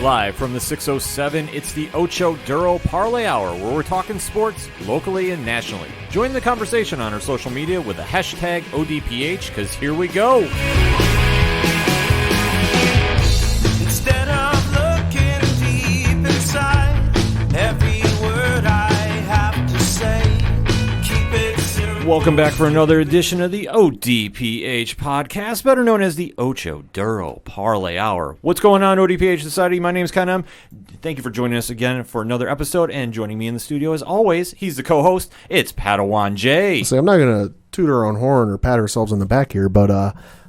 Live from the 607, it's the Ocho Duro Parlay Hour, where we're talking sports locally and nationally. Join the conversation on our social media with the hashtag ODPH, because here we go. Instead of looking deep inside, every word I have to say, keep it simple. Welcome back for another edition of the ODPH podcast, better known as the Ocho Duro Parlay Hour. What's going on, ODPH Society? My name is Ken. Thank you for joining us again for another episode, and joining me in the studio, as always, he's the co-host. It's Padawan J. So I'm not going to toot our own horn or pat ourselves on the back here, but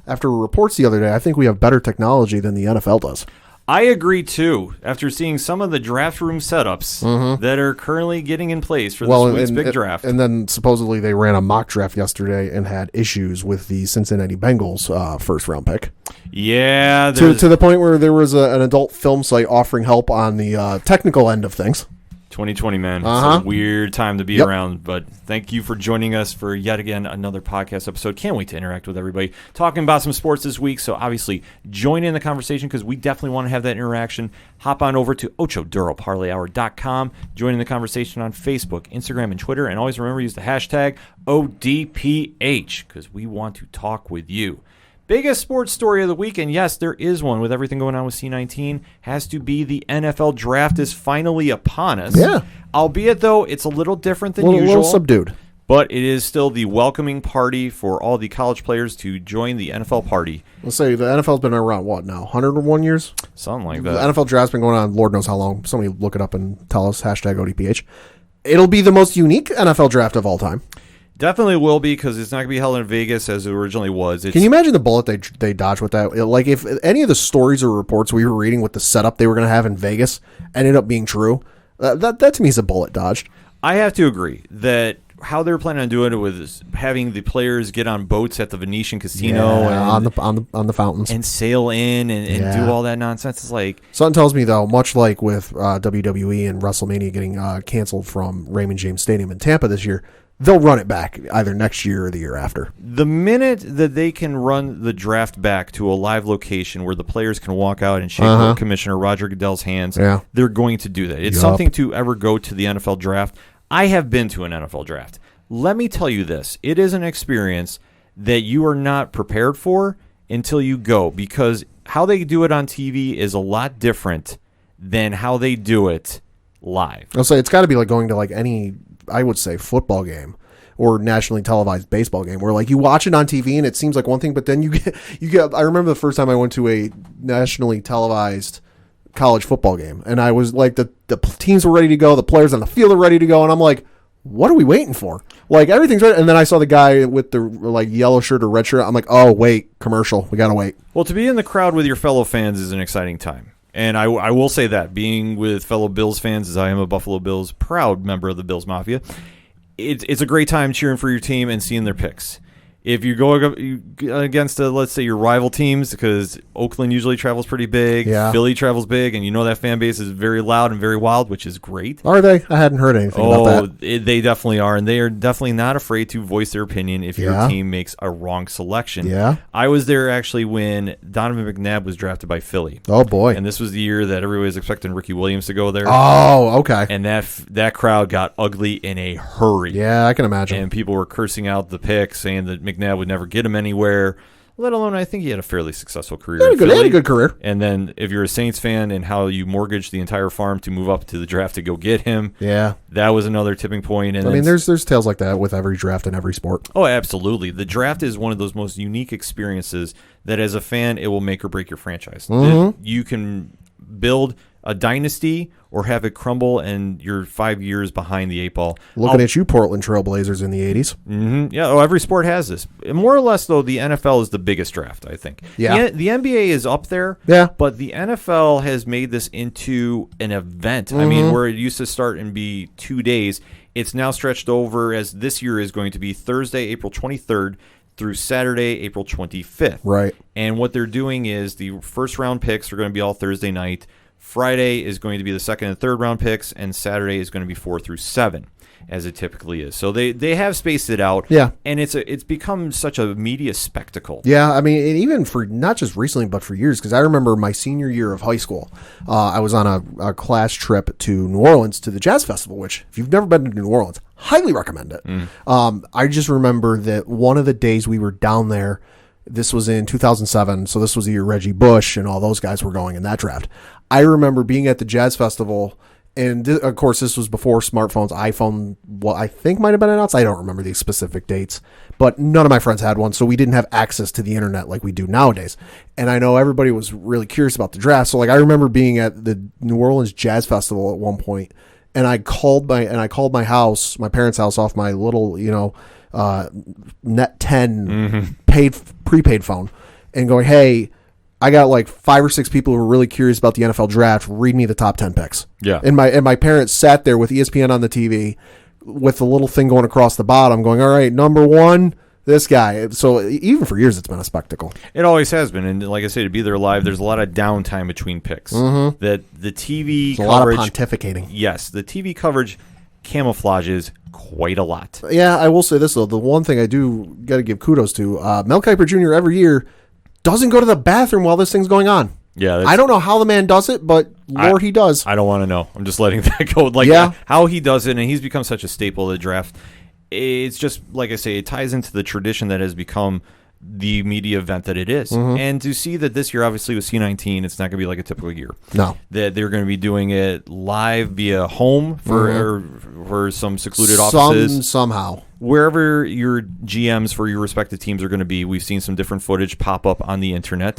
after reports the other day, I think we have better technology than the NFL does. I agree, too, after seeing some of the draft room setups that are currently getting in place for this week's big draft. And then supposedly they ran a mock draft yesterday and had issues with the Cincinnati Bengals first-round pick. Yeah. To the point where there was an adult film site offering help on the technical end of things. 2020, man. It's a weird time to be around, but thank you for joining us for yet again another podcast episode. Can't wait to interact with everybody. Talking about some sports this week, so obviously join in the conversation because we definitely want to have that interaction. Hop on over to OchoDuroParlayHour.com. Join in the conversation on Facebook, Instagram, and Twitter, and always remember to use the hashtag ODPH because we want to talk with you. Biggest sports story of the week, and yes, there is one with everything going on with C19, has to be the NFL draft is finally upon us. Yeah. Albeit, though, it's a little different than usual. A little subdued. But it is still the welcoming party for all the college players to join the NFL party. Let's say the NFL's been around, what now, 101 years? Something like The that. NFL draft's been going on Lord knows how long. Somebody look it up and tell us, hashtag ODPH. It'll be the most unique NFL draft of all time. Definitely will be because it's not going to be held in Vegas as it originally was. Can you imagine the bullet they dodged with that? Like if any of the stories or reports we were reading with the setup they were going to have in Vegas ended up being true, that to me is a bullet dodged. I have to agree that how they're planning on doing it was having the players get on boats at the Venetian Casino and on the fountains and sail in and do all that nonsense. It's like something tells me though, much like with WWE and WrestleMania getting canceled from Raymond James Stadium in Tampa this year, they'll run it back either next year or the year after. The minute that they can run the draft back to a live location where the players can walk out and shake Commissioner Roger Goodell's hands, they're going to do that. It's something to ever go to the NFL draft. I have been to an NFL draft. Let me tell you this. It is an experience that you are not prepared for until you go, because how they do it on TV is a lot different than how they do it live. I'll say it's got to be like going to like any, I would say, football game or nationally televised baseball game where like you watch it on TV and it seems like one thing, but then you get I remember the first time I went to a nationally televised college football game and I was like the teams were ready to go, the players on the field are ready to go, and I'm like, what are we waiting for? Like everything's ready. And then I saw the guy with the like yellow shirt or red shirt. I'm like, oh wait, commercial, we gotta wait. Well, to be in the crowd with your fellow fans is an exciting time. And I will say that, being with fellow Bills fans, as I am a Buffalo Bills proud member of the Bills Mafia, it's a great time cheering for your team and seeing their picks. If you go against, let's say, your rival teams, because Oakland usually travels pretty big, Philly travels big, and you know that fan base is very loud and very wild, which is great. Are they? I hadn't heard anything about that. They definitely are, and they are definitely not afraid to voice their opinion if your team makes a wrong selection. Yeah. I was there actually when Donovan McNabb was drafted by Philly. Oh, boy. And this was the year that everybody was expecting Ricky Williams to go there. Oh, okay. And that crowd got ugly in a hurry. Yeah, I can imagine. And people were cursing out the pick, saying that McNabb would never get him anywhere, let alone I think he had a fairly successful career. He had a good career. And then if you're a Saints fan and how you mortgaged the entire farm to move up to the draft to go get him, that was another tipping point. And I mean, there's tales like that with every draft in every sport. Oh, absolutely. The draft is one of those most unique experiences that as a fan, it will make or break your franchise. You can build a dynasty or have it crumble and you're 5 years behind the 8 ball. Looking at you, Portland Trailblazers in the 80s. Yeah, every sport has this. More or less, though, the NFL is the biggest draft, I think. Yeah. The NBA is up there, but the NFL has made this into an event. I mean, where it used to start and be 2 days, it's now stretched over, as this year is going to be Thursday, April 23rd, through Saturday, April 25th. Right. And what they're doing is the first round picks are going to be all Thursday night. Friday is going to be the second and third round picks, and Saturday is going to be 4 through 7. as it typically is. So they have spaced it out. Yeah. And it's become such a media spectacle. Yeah, I mean, and even for not just recently, but for years, because I remember my senior year of high school, I was on a class trip to New Orleans to the Jazz Festival, which, if you've never been to New Orleans, highly recommend it. I just remember that one of the days we were down there, this was in 2007, so this was the year Reggie Bush and all those guys were going in that draft. I remember being at the Jazz Festival, and of course, this was before smartphones. iPhone, what I think might have been announced. I don't remember the specific dates, but none of my friends had one, so we didn't have access to the internet like we do nowadays. And I know everybody was really curious about the draft. So, like, I remember being at the New Orleans Jazz Festival at one point, and I called my house, my parents' house, off my little, Net 10 prepaid phone, and going, hey, I got like 5 or 6 people who were really curious about the NFL draft. Read me the top 10 picks. Yeah. And my parents sat there with ESPN on the TV with the little thing going across the bottom going, all right, number 1, this guy. So even for years, it's been a spectacle. It always has been. And like I say, to be there live, there's a lot of downtime between picks. That the TV There's coverage. a lot of pontificating. Yes. The TV coverage camouflages quite a lot. Yeah, I will say this, though. The one thing I do got to give kudos to, Mel Kiper Jr. every year doesn't go to the bathroom while this thing's going on. Yeah, I don't know how the man does it, but Lord, he does. I don't want to know. I'm just letting that go. Like, Yeah. how he does it, and he's become such a staple of the draft. It's just, like I say, it ties into the tradition that has become the media event that it is. And to see that this year, obviously, with C19, it's not going to be like a typical year. No. That they're going to be doing it live via home for some secluded offices. Somehow. Wherever your GMs for your respective teams are going to be, we've seen some different footage pop up on the internet.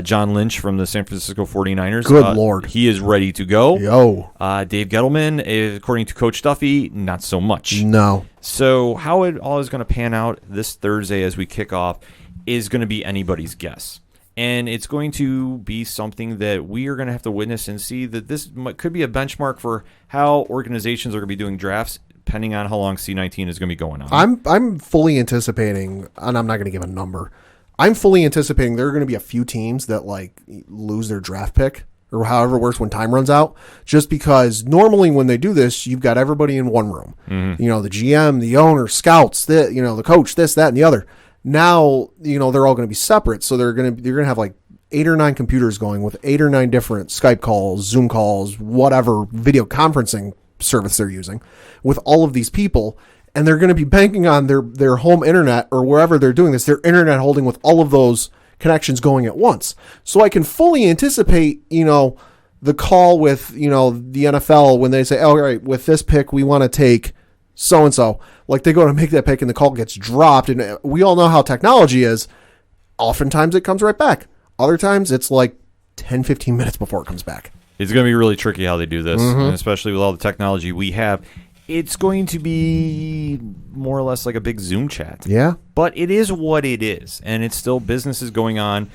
John Lynch from the San Francisco 49ers. Good Lord. He is ready to go. Yo. Dave Gettleman, according to Coach Duffy, not so much. No. So how it all is going to pan out this Thursday as we kick off is going to be anybody's guess. And it's going to be something that we are going to have to witness and see that this could be a benchmark for how organizations are going to be doing drafts, depending on how long C19 is going to be going on. I'm fully anticipating, and I'm not going to give a number. I'm fully anticipating there are going to be a few teams that like lose their draft pick or however it works when time runs out, just because normally when they do this, you've got everybody in one room. You know, the GM, the owner, scouts, the coach, this, that, and the other. Now, they're all going to be separate. So you're going to have like 8 or 9 computers going with 8 or 9 different Skype calls, Zoom calls, whatever video conferencing service they're using with all of these people. And they're going to be banking on their home internet or wherever they're doing this, their internet holding with all of those connections going at once. So I can fully anticipate, the call with, the NFL when they say, all right, with this pick, we want to take so-and-so. Like they go to make that pick and the call gets dropped. And we all know how technology is. Oftentimes it comes right back. Other times it's like 10, 15 minutes before it comes back. It's going to be really tricky how they do this, and especially with all the technology we have. It's going to be more or less like a big Zoom chat. Yeah. But it is what it is, and it's still businesses going on.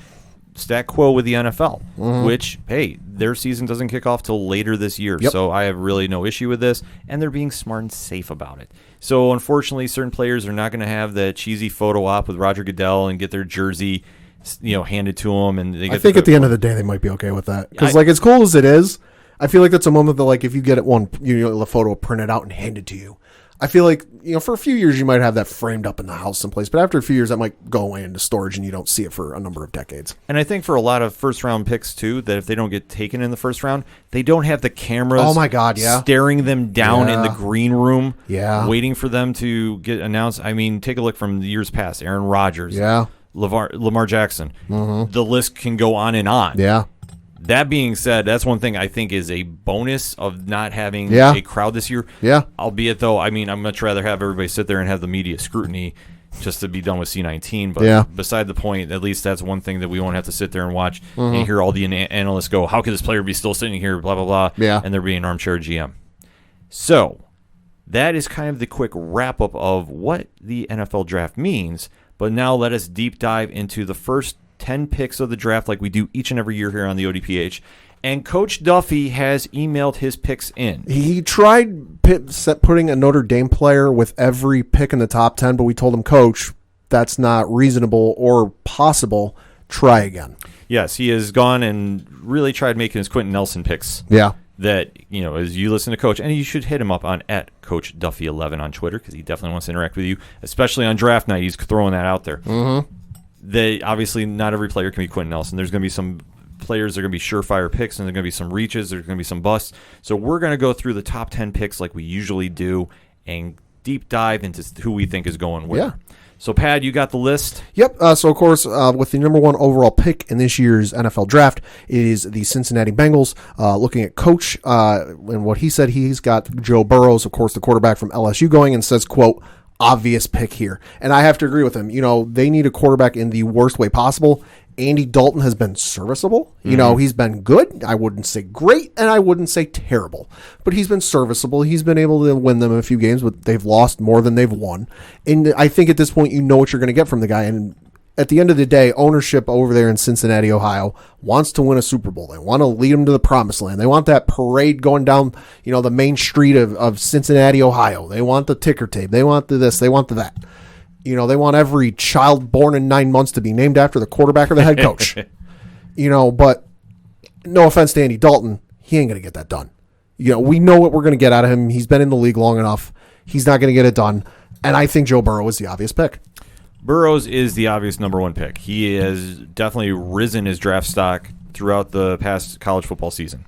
Stat quo with the NFL, which, hey, their season doesn't kick off till later this year. Yep. So I have really no issue with this, and they're being smart and safe about it. So unfortunately, certain players are not going to have that cheesy photo op with Roger Goodell and get their jersey, handed to them. And they get I think at the end of the day, they might be okay with that. Because, as cool as it is, I feel like that's a moment that, like, if you get it the photo printed out and handed to you, I feel like, for a few years you might have that framed up in the house someplace, but after a few years that might go away into storage and you don't see it for a number of decades. And I think for a lot of first-round picks, too, that if they don't get taken in the first round, they don't have the cameras oh my God, yeah. staring them down in the green room, waiting for them to get announced. I mean, take a look from the years past. Aaron Rodgers, Lamar Jackson. The list can go on and on. Yeah. That being said, that's one thing I think is a bonus of not having a crowd this year. Yeah. Albeit, though, I mean, I'd much rather have everybody sit there and have the media scrutiny just to be done with C19. But beside the point, at least that's one thing that we won't have to sit there and watch and hear all the analysts go, how could this player be still sitting here, blah, blah, blah, and there being an armchair GM. So that is kind of the quick wrap-up of what the NFL draft means. But now let us deep dive into the first 10 picks of the draft like we do each and every year here on the ODPH. And Coach Duffy has emailed his picks in. He tried putting a Notre Dame player with every pick in the top 10, but we told him, Coach, that's not reasonable or possible. Try again. Yes, he has gone and really tried making his Quentin Nelson picks. Yeah. that, as you listen to Coach, and you should hit him up on @CoachDuffy11 on Twitter, because he definitely wants to interact with you, especially on draft night. He's throwing that out there. Mm-hmm. Obviously, not every player can be Quentin Nelson. There's going to be some players that are going to be surefire picks, and there's going to be some reaches. There's going to be some busts. So we're going to go through the top 10 picks like we usually do and deep dive into who we think is going where. Yeah. So, Pad, you got the list? Yep. So, of course, with the number 1 overall pick in this year's NFL draft, it is the Cincinnati Bengals. Looking at Coach and what he said, he's got Joe Burrows, of course, the quarterback from LSU, going and says, quote, obvious pick here. And I have to agree with him. They need a quarterback in the worst way possible. Andy Dalton has been serviceable. He's been good. I wouldn't say great, and I wouldn't say terrible. But he's been serviceable. He's been able to win them a few games, but they've lost more than they've won. And I think at this point, you know what you're going to get from the guy. And at the end of the day, ownership over there in Cincinnati, Ohio, wants to win a Super Bowl. They want to lead them to the promised land. They want that parade going down, the main street of Cincinnati, Ohio. They want the ticker tape. They want the this. They want the that. They want every child born in 9 months to be named after the quarterback or the head coach. But no offense to Andy Dalton, he ain't going to get that done. We know what we're going to get out of him. He's been in the league long enough. He's not going to get it done. And I think Joe Burrow is the obvious pick. Burrows is the obvious number 1 pick. He has definitely risen his draft stock throughout the past college football season.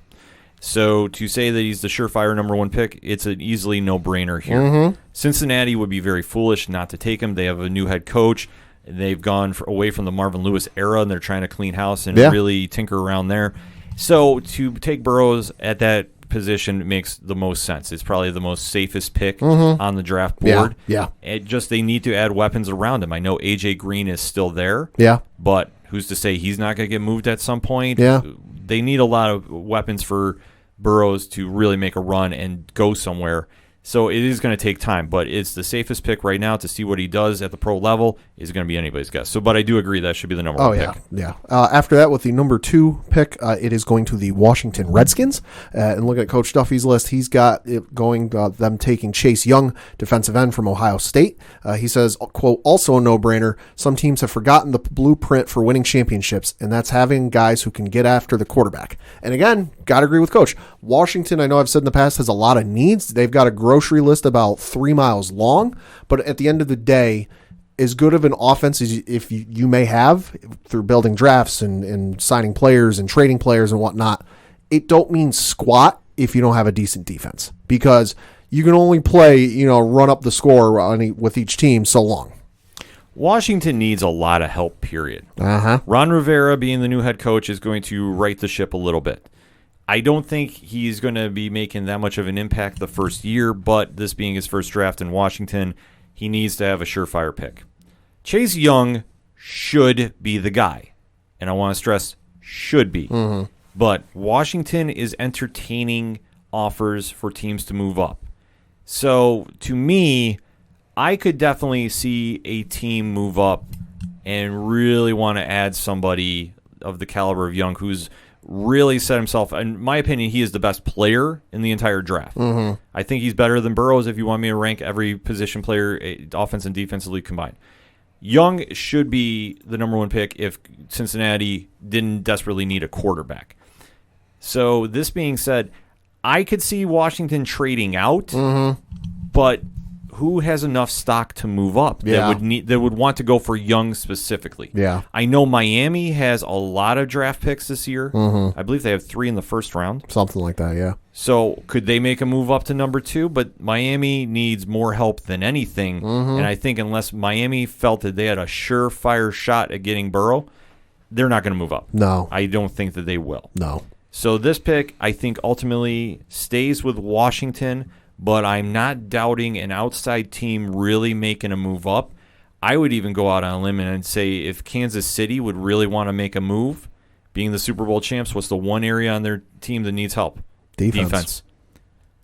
So to say that he's the surefire number 1 pick, it's an easily no-brainer here. Mm-hmm. Cincinnati would be very foolish not to take him. They have a new head coach. They've gone away from the Marvin Lewis era, and they're trying to clean house and really tinker around there. So to take Burrows at that position makes the most sense. It's probably the most safest pick on the draft board. Yeah. They need to add weapons around him. I know A.J. Green is still there. Yeah. But who's to say he's not going to get moved at some point? Yeah. They need a lot of weapons for Burrows to really make a run and go somewhere. So it is going to take time, but it's the safest pick right now to see what he does at the pro level is going to be anybody's guess. So, but I do agree that should be the number 1 pick. Yeah. After that, with the number 2 pick, it is going to the Washington Redskins. And looking at Coach Duffy's list, he's got it going them taking Chase Young, defensive end from Ohio State. He says, quote, also a no-brainer. Some teams have forgotten the blueprint for winning championships, and that's having guys who can get after the quarterback. And again, got to agree with Coach. Washington, I know I've said in the past, has a lot of needs. They've got a grocery list about 3 miles long, but at the end of the day, as good of an offense as if you may have through building drafts and signing players and trading players and whatnot, it don't mean squat if you don't have a decent defense, because you can only play, run up the score with each team so long. Washington needs a lot of help, period. Uh-huh. Ron Rivera, being the new head coach, is going to right the ship a little bit. I don't think he's going to be making that much of an impact the first year, but this being his first draft in Washington, he needs to have a surefire pick. Chase Young should be the guy, and I want to stress should be. Mm-hmm. But Washington is entertaining offers for teams to move up. So to me, I could definitely see a team move up and really want to add somebody of the caliber of Young who's really set himself. In my opinion, he is the best player in the entire draft. Mm-hmm. I think he's better than Burrows if you want me to rank every position player, offense and defensively combined. Young should be the number 1 pick if Cincinnati didn't desperately need a quarterback. So this being said, I could see Washington trading out, but who has enough stock to move up that would want to go for Young specifically? Yeah. I know Miami has a lot of draft picks this year. I believe they have 3 in the first round. Something like that, yeah. So could they make a move up to number 2? But Miami needs more help than anything. And I think unless Miami felt that they had a surefire shot at getting Burrow, they're not going to move up. No. I don't think that they will. No. So this pick, I think, ultimately stays with Washington, but I'm not doubting an outside team really making a move up. I would even go out on a limb and say if Kansas City would really want to make a move, being the Super Bowl champs, what's the one area on their team that needs help? Defense.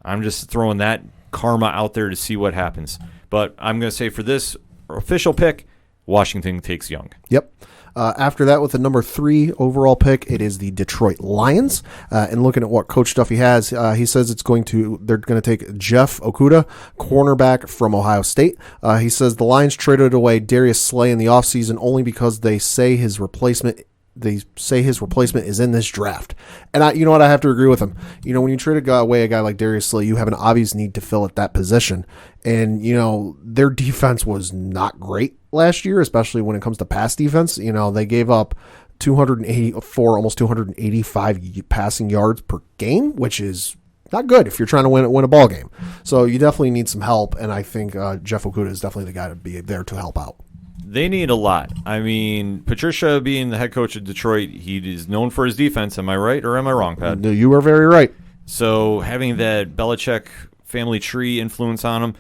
I'm just throwing that karma out there to see what happens. But I'm going to say for this official pick, Washington takes Young. Yep. After that, with the number 3 overall pick, it is the Detroit Lions. And looking at what Coach Duffy has, he says they're going to take Jeff Okudah, cornerback from Ohio State. He says the Lions traded away Darius Slay in the offseason only because they say his replacement they say his replacement is in this draft. And you know what? I have to agree with him. You know, when you trade away a guy like Darius Slay, you have an obvious need to fill at that position. And, you know, their defense was not great last year, especially when it comes to pass defense. You know, they gave up 284, almost 285 passing yards per game, which is not good if you're trying to win a ball game. So you definitely need some help, and I think Jeff Okudah is definitely the guy to be there to help out. They need a lot. I mean, Patricia being the head coach of Detroit, he is known for his defense. Am I right or am I wrong, Pat? You are very right. So having that Belichick family tree influence on him,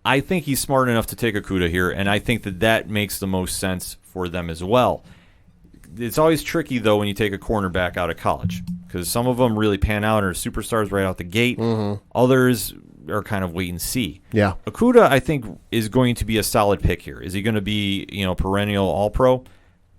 I think he's smart enough to take Okudah here, and I think that makes the most sense for them as well. It's always tricky, though, when you take a cornerback out of college, because some of them really pan out and are superstars right out the gate. Mm-hmm. Others are kind of wait and see. Yeah. Okudah, I think, is going to be a solid pick here. Is he going to be, perennial All-Pro?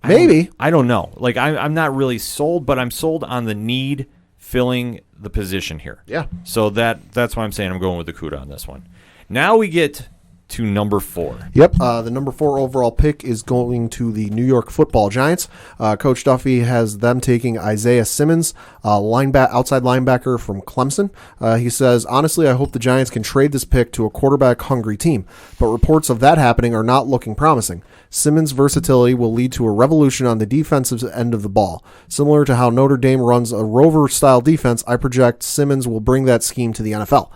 Maybe. I don't know. Like, I'm not really sold, but I'm sold on the need filling the position here. Yeah. So that's why I'm saying I'm going with Okudah on this one. Now we get to number 4. Yep. The number 4 overall pick is going to the New York Football Giants. Coach Duffy has them taking Isaiah Simmons, outside linebacker from Clemson. He says, honestly, I hope the Giants can trade this pick to a quarterback-hungry team, but reports of that happening are not looking promising. Simmons' versatility will lead to a revolution on the defensive end of the ball. Similar to how Notre Dame runs a rover-style defense, I project Simmons will bring that scheme to the NFL.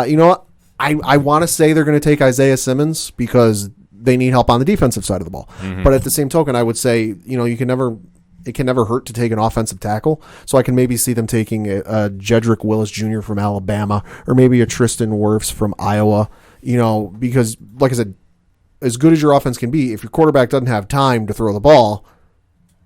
You know what? I want to say they're going to take Isaiah Simmons because they need help on the defensive side of the ball. Mm-hmm. But at the same token, I would say, it can never hurt to take an offensive tackle. So I can maybe see them taking a Jedrick Willis Jr. from Alabama, or maybe a Tristan Wirfs from Iowa, because like I said, as good as your offense can be, if your quarterback doesn't have time to throw the ball,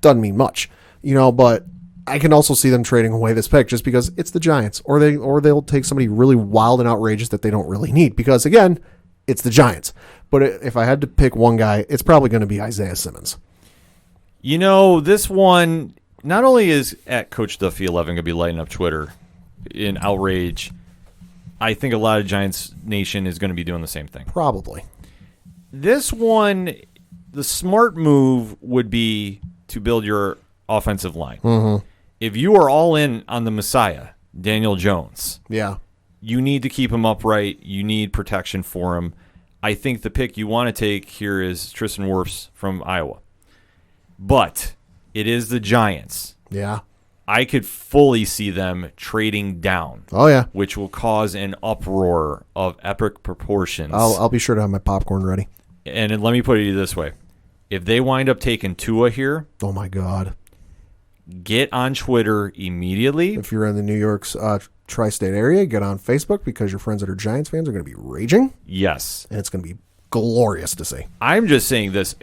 doesn't mean much, but I can also see them trading away this pick just because it's the Giants, or they'll take somebody really wild and outrageous that they don't really need, because again, it's the Giants. But if I had to pick one guy, it's probably going to be Isaiah Simmons. This one, not only is at Coach Duffy 11 going to be lighting up Twitter in outrage, I think a lot of Giants Nation is going to be doing the same thing. Probably. This one, the smart move would be to build your offensive line. Mm-hmm. If you are all in on the Messiah, Daniel Jones, you need to keep him upright. You need protection for him. I think the pick you want to take here is Tristan Wirfs from Iowa. But it is the Giants. Yeah. I could fully see them trading down. Oh, yeah. Which will cause an uproar of epic proportions. I'll be sure to have my popcorn ready. And let me put it this way. If they wind up taking Tua here... Oh, my God. Get on Twitter immediately. If you're in the New York's tri-state area, get on Facebook, because your friends that are Giants fans are going to be raging. Yes. And it's going to be glorious to see. I'm just saying this.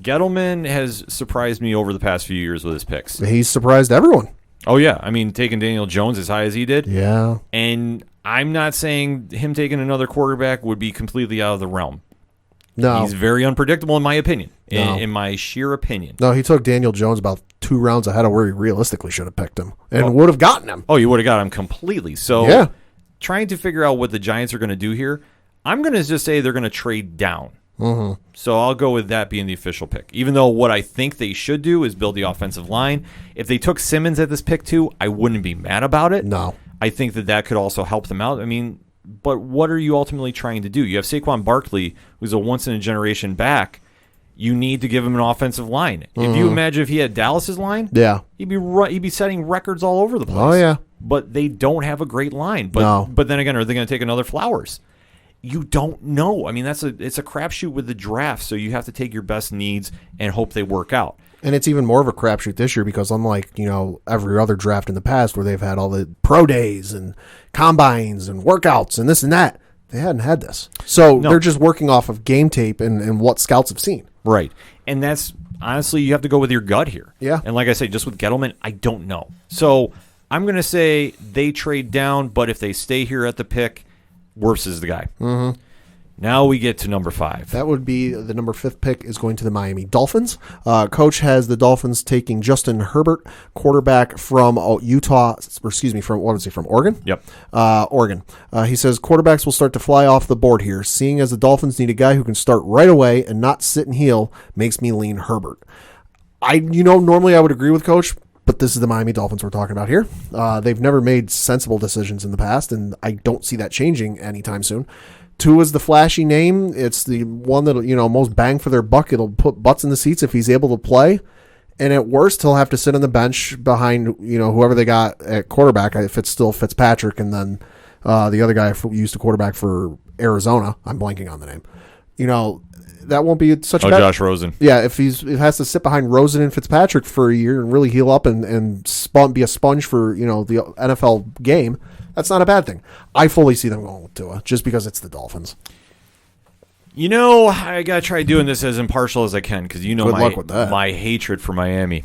Gettleman has surprised me over the past few years with his picks. He's surprised everyone. Oh, yeah. I mean, taking Daniel Jones as high as he did. Yeah. And I'm not saying him taking another quarterback would be completely out of the realm. No. He's very unpredictable in my opinion, No. in my sheer opinion. No, he took Daniel Jones about 2 rounds ahead of where he realistically should have picked him and would have gotten him. Oh, you would have got him completely. So trying to figure out what the Giants are going to do here, I'm going to just say they're going to trade down. Mm-hmm. So I'll go with that being the official pick. Even though what I think they should do is build the offensive line. If they took Simmons at this pick too, I wouldn't be mad about it. No. I think that could also help them out. I mean, but what are you ultimately trying to do? You have Saquon Barkley, who's a once-in-a-generation back. You need to give him an offensive line. If you imagine if he had Dallas's line, he'd be setting records all over the place. Oh, yeah. But they don't have a great line. But then again, are they going to take another Flowers? You don't know. I mean, it's a crapshoot with the draft, so you have to take your best needs and hope they work out. And it's even more of a crapshoot this year because unlike, every other draft in the past where they've had all the pro days and combines and workouts and this and that, they hadn't had this. So they're just working off of game tape and what scouts have seen. Right. And that's, honestly, you have to go with your gut here. Yeah. And like I say, just with Gettleman, I don't know. So I'm going to say they trade down, but if they stay here at the pick, Wirfs is the guy. Mm-hmm. Now we get to number 5. That would be the number 5th pick is going to the Miami Dolphins. Coach has the Dolphins taking Justin Herbert, quarterback from from Oregon? Yep. Oregon. He says quarterbacks will start to fly off the board here. Seeing as the Dolphins need a guy who can start right away and not sit and heal makes me lean Herbert. Normally I would agree with Coach, but this is the Miami Dolphins we're talking about here. They've never made sensible decisions in the past, and I don't see that changing anytime soon. Tua's the flashy name. It's the one that'll, most bang for their buck. It'll put butts in the seats if he's able to play. And at worst, he'll have to sit on the bench behind, whoever they got at quarterback, if it's still Fitzpatrick, and then the other guy who used to quarterback for Arizona. I'm blanking on the name. That won't be such a bad... Josh Rosen. Yeah, if he has to sit behind Rosen and Fitzpatrick for a year and really heal up and be a sponge for, the NFL game, that's not a bad thing. I fully see them going with Tua, just because it's the Dolphins. I got to try doing this as impartial as I can, because Good luck with that. My hatred for Miami.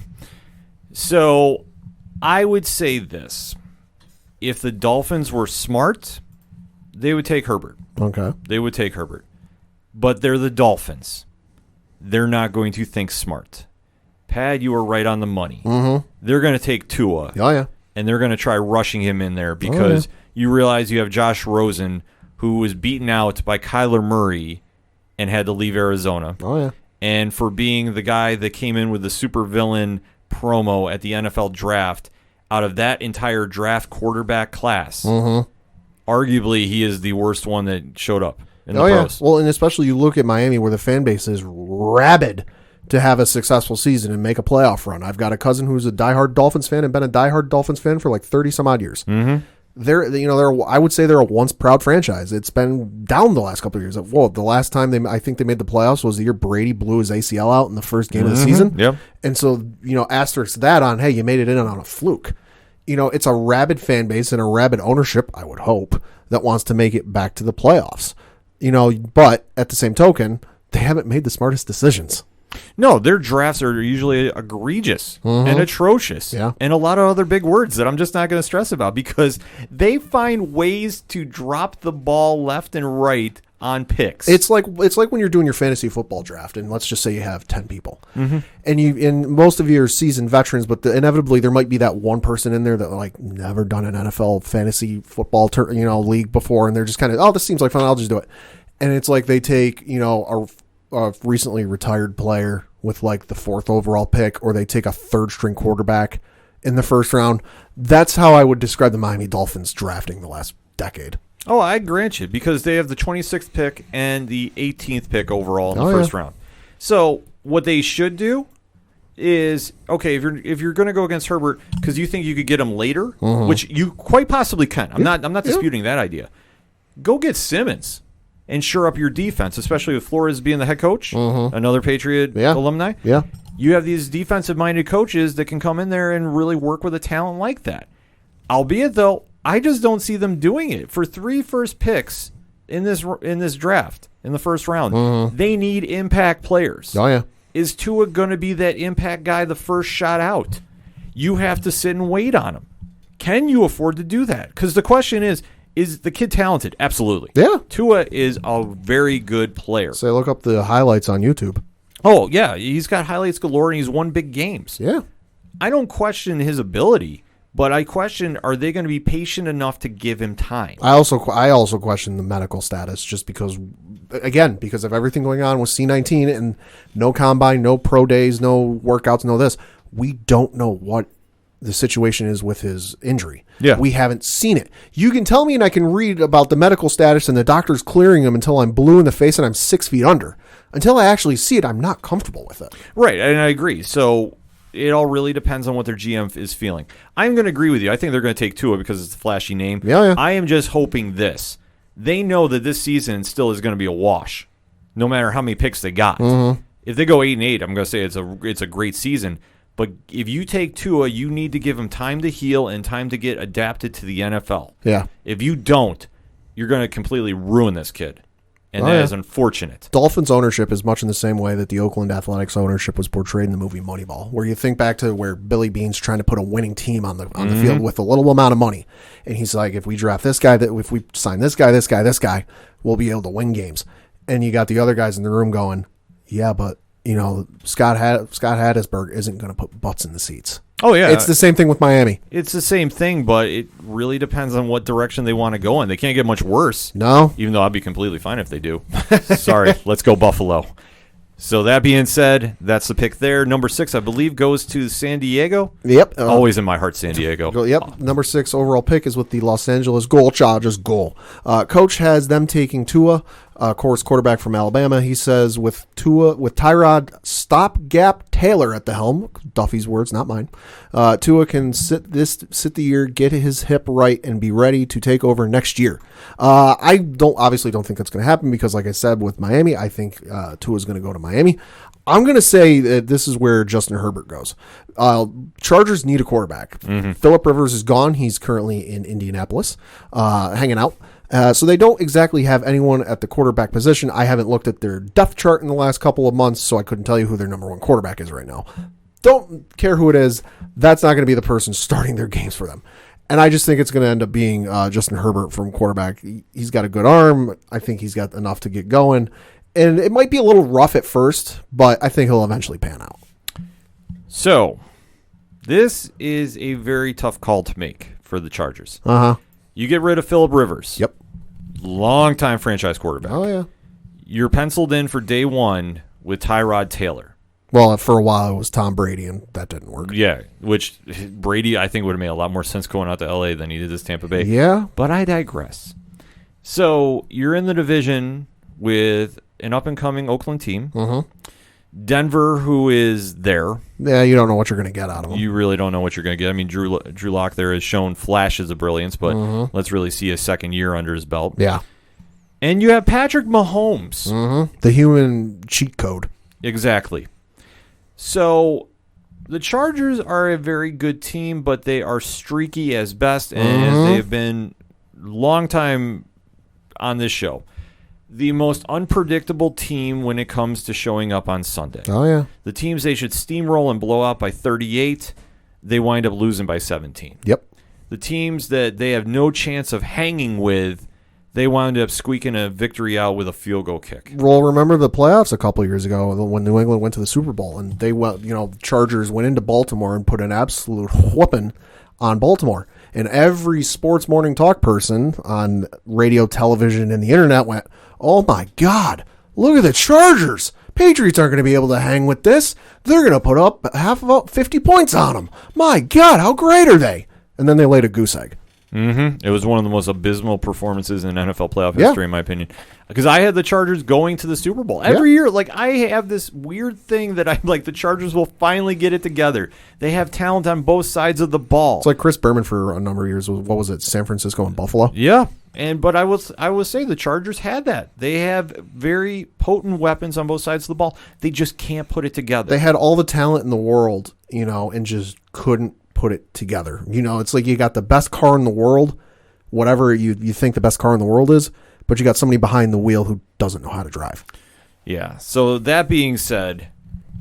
So I would say this. If the Dolphins were smart, they would take Herbert. Okay. They would take Herbert. But they're the Dolphins. They're not going to think smart. Pad, you were right on the money. Mm-hmm. They're going to take Tua. Oh, yeah. And they're going to try rushing him in there because you realize you have Josh Rosen, who was beaten out by Kyler Murray and had to leave Arizona. Oh, yeah. And for being the guy that came in with the supervillain promo at the NFL draft, out of that entire draft quarterback class, arguably he is the worst one that showed up in the pros. Yeah. Well, and especially you look at Miami where the fan base is rabid to have a successful season and make a playoff run. I've got a cousin who's a diehard Dolphins fan and been a diehard Dolphins fan for like 30 some odd years. Mm-hmm. I would say they're a once proud franchise. It's been down the last couple of years. The last time I think they made the playoffs was the year Brady blew his ACL out in the first game of the season. Yep. And so, asterisk that on, hey, you made it in on a fluke. It's a rabid fan base and a rabid ownership, I would hope, that wants to make it back to the playoffs. But at the same token, they haven't made the smartest decisions. No, their drafts are usually egregious and atrocious. Yeah. And a lot of other big words that I'm just not going to stress about because they find ways to drop the ball left and right on picks. It's like when you're doing your fantasy football draft, and let's just say you have 10 people, and most of you are seasoned veterans, but inevitably there might be that one person in there that never done an NFL fantasy football league before, and they're just kind of, this seems like fun, I'll just do it. And it's like they take a recently retired player with the 4th overall pick, or they take a 3rd string quarterback in the first round. That's how I would describe the Miami Dolphins drafting the last decade. Oh, I grant you, because they have the 26th pick and the 18th pick overall in the first round. So what they should do is, okay, if you're going to go against Herbert because you think you could get him later, which you quite possibly can. I'm not disputing that idea. Go get Simmons and shore up your defense, especially with Flores being the head coach, another Patriot alumni. Yeah. You have these defensive-minded coaches that can come in there and really work with a talent like that. Albeit, though, I just don't see them doing it. For 3 first picks in this draft, in the first round, they need impact players. Oh, yeah. Is Tua going to be that impact guy the first shot out? You have to sit and wait on him. Can you afford to do that? Because the question is the kid talented? Absolutely. Yeah. Tua is a very good player. So look up the highlights on YouTube. Oh, yeah. He's got highlights galore, and he's won big games. Yeah. I don't question his ability, but I question, are they going to be patient enough to give him time? I also question the medical status, just because of everything going on with C-19 and no combine, no pro days, no workouts, no this. We don't know what the situation is with his injury. Yeah. We haven't seen it. You can tell me and I can read about the medical status and the doctor's clearing him until I'm blue in the face and I'm 6 feet under. Until I actually see it, I'm not comfortable with it. Right, and I agree. So it all really depends on what their GM is feeling. I'm going to agree with you. I think they're going to take Tua because it's a flashy name. Yeah. I am just hoping this. They know that this season still is going to be a wash, no matter how many picks they got. If they go 8-8, I'm going to say it's a great season. But if you take Tua, you need to give him time to heal and time to get adapted to the NFL. Yeah. If you don't, you're going to completely ruin this kid. And that is unfortunate. Dolphins ownership is much in the same way that the Oakland Athletics ownership was portrayed in the movie Moneyball, where you think back to where Billy Beane's trying to put a winning team on the field with a little amount of money. And he's like, if we draft this guy, if we sign this guy, we'll be able to win games. And you got the other guys in the room going, yeah, but Scott Hatteberg isn't going to put butts in the seats. Oh, yeah. It's the same thing with Miami. It's the same thing, but it really depends on what direction they want to go in. They can't get much worse. No. Even though I'd be completely fine if they do. Sorry, let's go Buffalo. So that being said, that's the pick there. Number 6, I believe, goes to San Diego. Yep. Always in my heart, San Diego. Yep. Number 6 overall pick is with the Los Angeles Chargers. Coach has them taking Tua, of course, quarterback from Alabama. He says with Tyrod stopgap Taylor at the helm, Duffy's words, not mine. Tua can sit the year, get his hip right, and be ready to take over next year. I obviously don't think that's going to happen because, like I said, with Miami, I think Tua's going to go to Miami. I'm going to say that this is where Justin Herbert goes. Chargers need a quarterback. Mm-hmm. Phillip Rivers is gone. He's currently in Indianapolis, hanging out. So they don't exactly have anyone at the quarterback position. I haven't looked at their depth chart in the last couple of months, so I couldn't tell you who their number 1 quarterback is right now. Don't care who it is. That's not going to be the person starting their games for them. And I just think it's going to end up being Justin Herbert from quarterback. He's got a good arm. I think he's got enough to get going. And it might be a little rough at first, but I think he'll eventually pan out. So, this is a very tough call to make for the Chargers. Uh-huh. You get rid of Phillip Rivers. Yep. Long-time franchise quarterback. Oh, yeah. You're penciled in for day 1 with Tyrod Taylor. Well, for a while it was Tom Brady, and that didn't work. Yeah, which Brady, I think, would have made a lot more sense going out to L.A. than he did this Tampa Bay. Yeah. But I digress. So, you're in the division with an up-and-coming Oakland team. Mm-hmm. Denver, who is there. Yeah, you don't know what you're going to get out of them. You really don't know what you're going to get. I mean, Drew Lock there has shown flashes of brilliance, but let's really see a second year under his belt. Yeah. And you have Patrick Mahomes. Mm-hmm. The human cheat code. Exactly. So the Chargers are a very good team, but they are streaky as best, and they've been long time on this show. The most unpredictable team when it comes to showing up on Sunday. Oh, yeah. The teams they should steamroll and blow out by 38, they wind up losing by 17. Yep. The teams that they have no chance of hanging with, they wound up squeaking a victory out with a field goal kick. Well, remember the playoffs a couple of years ago when New England went to the Super Bowl, and they went, Chargers went into Baltimore and put an absolute whooping on Baltimore. And every sports morning talk person on radio, television, and the internet went, "Oh my God, look at the Chargers. Patriots aren't going to be able to hang with this. They're going to put up half about 50 points on them. My God, how great are they?" And then they laid a goose egg. It was one of the most abysmal performances in NFL playoff history, in my opinion. Because I had the Chargers going to the Super Bowl. Every year, I have this weird thing that I'm like, the Chargers will finally get it together. They have talent on both sides of the ball. It's like Chris Berman for a number of years. What was it, San Francisco and Buffalo? Yeah. But I will say the Chargers had that. They have very potent weapons on both sides of the ball. They just can't put it together. They had all the talent in the world, and just couldn't put it together. It's like you got the best car in the world, whatever you think the best car in the world is, but you got somebody behind the wheel who doesn't know how to drive. Yeah. So that being said,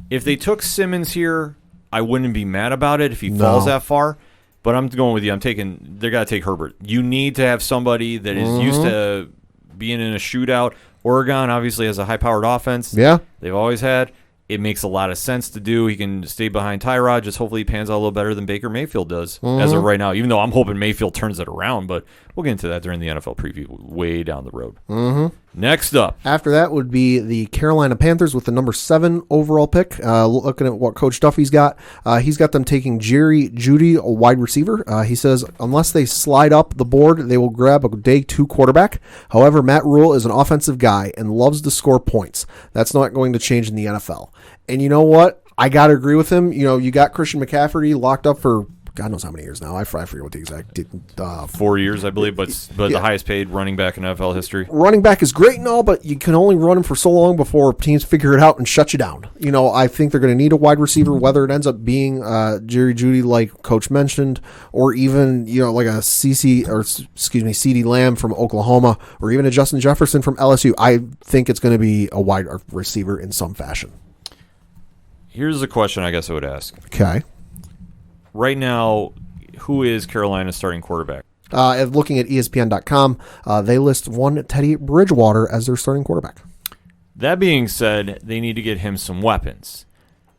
if they took Simmons here, I wouldn't be mad about it if he falls that far. But I'm going with you. They got to take Herbert. You need to have somebody that is used to being in a shootout. Oregon obviously has a high-powered offense. Yeah. They've always had. It makes a lot of sense to do. He can stay behind Tyrod. Just hopefully he pans out a little better than Baker Mayfield does as of right now, even though I'm hoping Mayfield turns it around. But we'll get into that during the NFL preview way down the road. Next up. After that would be the Carolina Panthers with the number 7 overall pick. Looking at what Coach Duffy's got. He's got them taking Jerry Jeudy, a wide receiver. He says unless they slide up the board, they will grab a day 2 quarterback. However, Matt Rule is an offensive guy and loves to score points. That's not going to change in the NFL. And you know what? I got to agree with him. You got Christian McCaffrey locked up for God knows how many years now. I forget what the exact 4 years, I believe, but the highest paid running back in NFL history. Running back is great and all, but you can only run him for so long before teams figure it out and shut you down. I think they're going to need a wide receiver, whether it ends up being Jerry Jeudy, like Coach mentioned, or even like a CeeDee Lamb from Oklahoma, or even a Justin Jefferson from LSU. I think it's going to be a wide receiver in some fashion. Here's a question I guess I would ask. Okay. Right now, who is Carolina's starting quarterback? Looking at ESPN.com, they list one Teddy Bridgewater as their starting quarterback. That being said, they need to get him some weapons,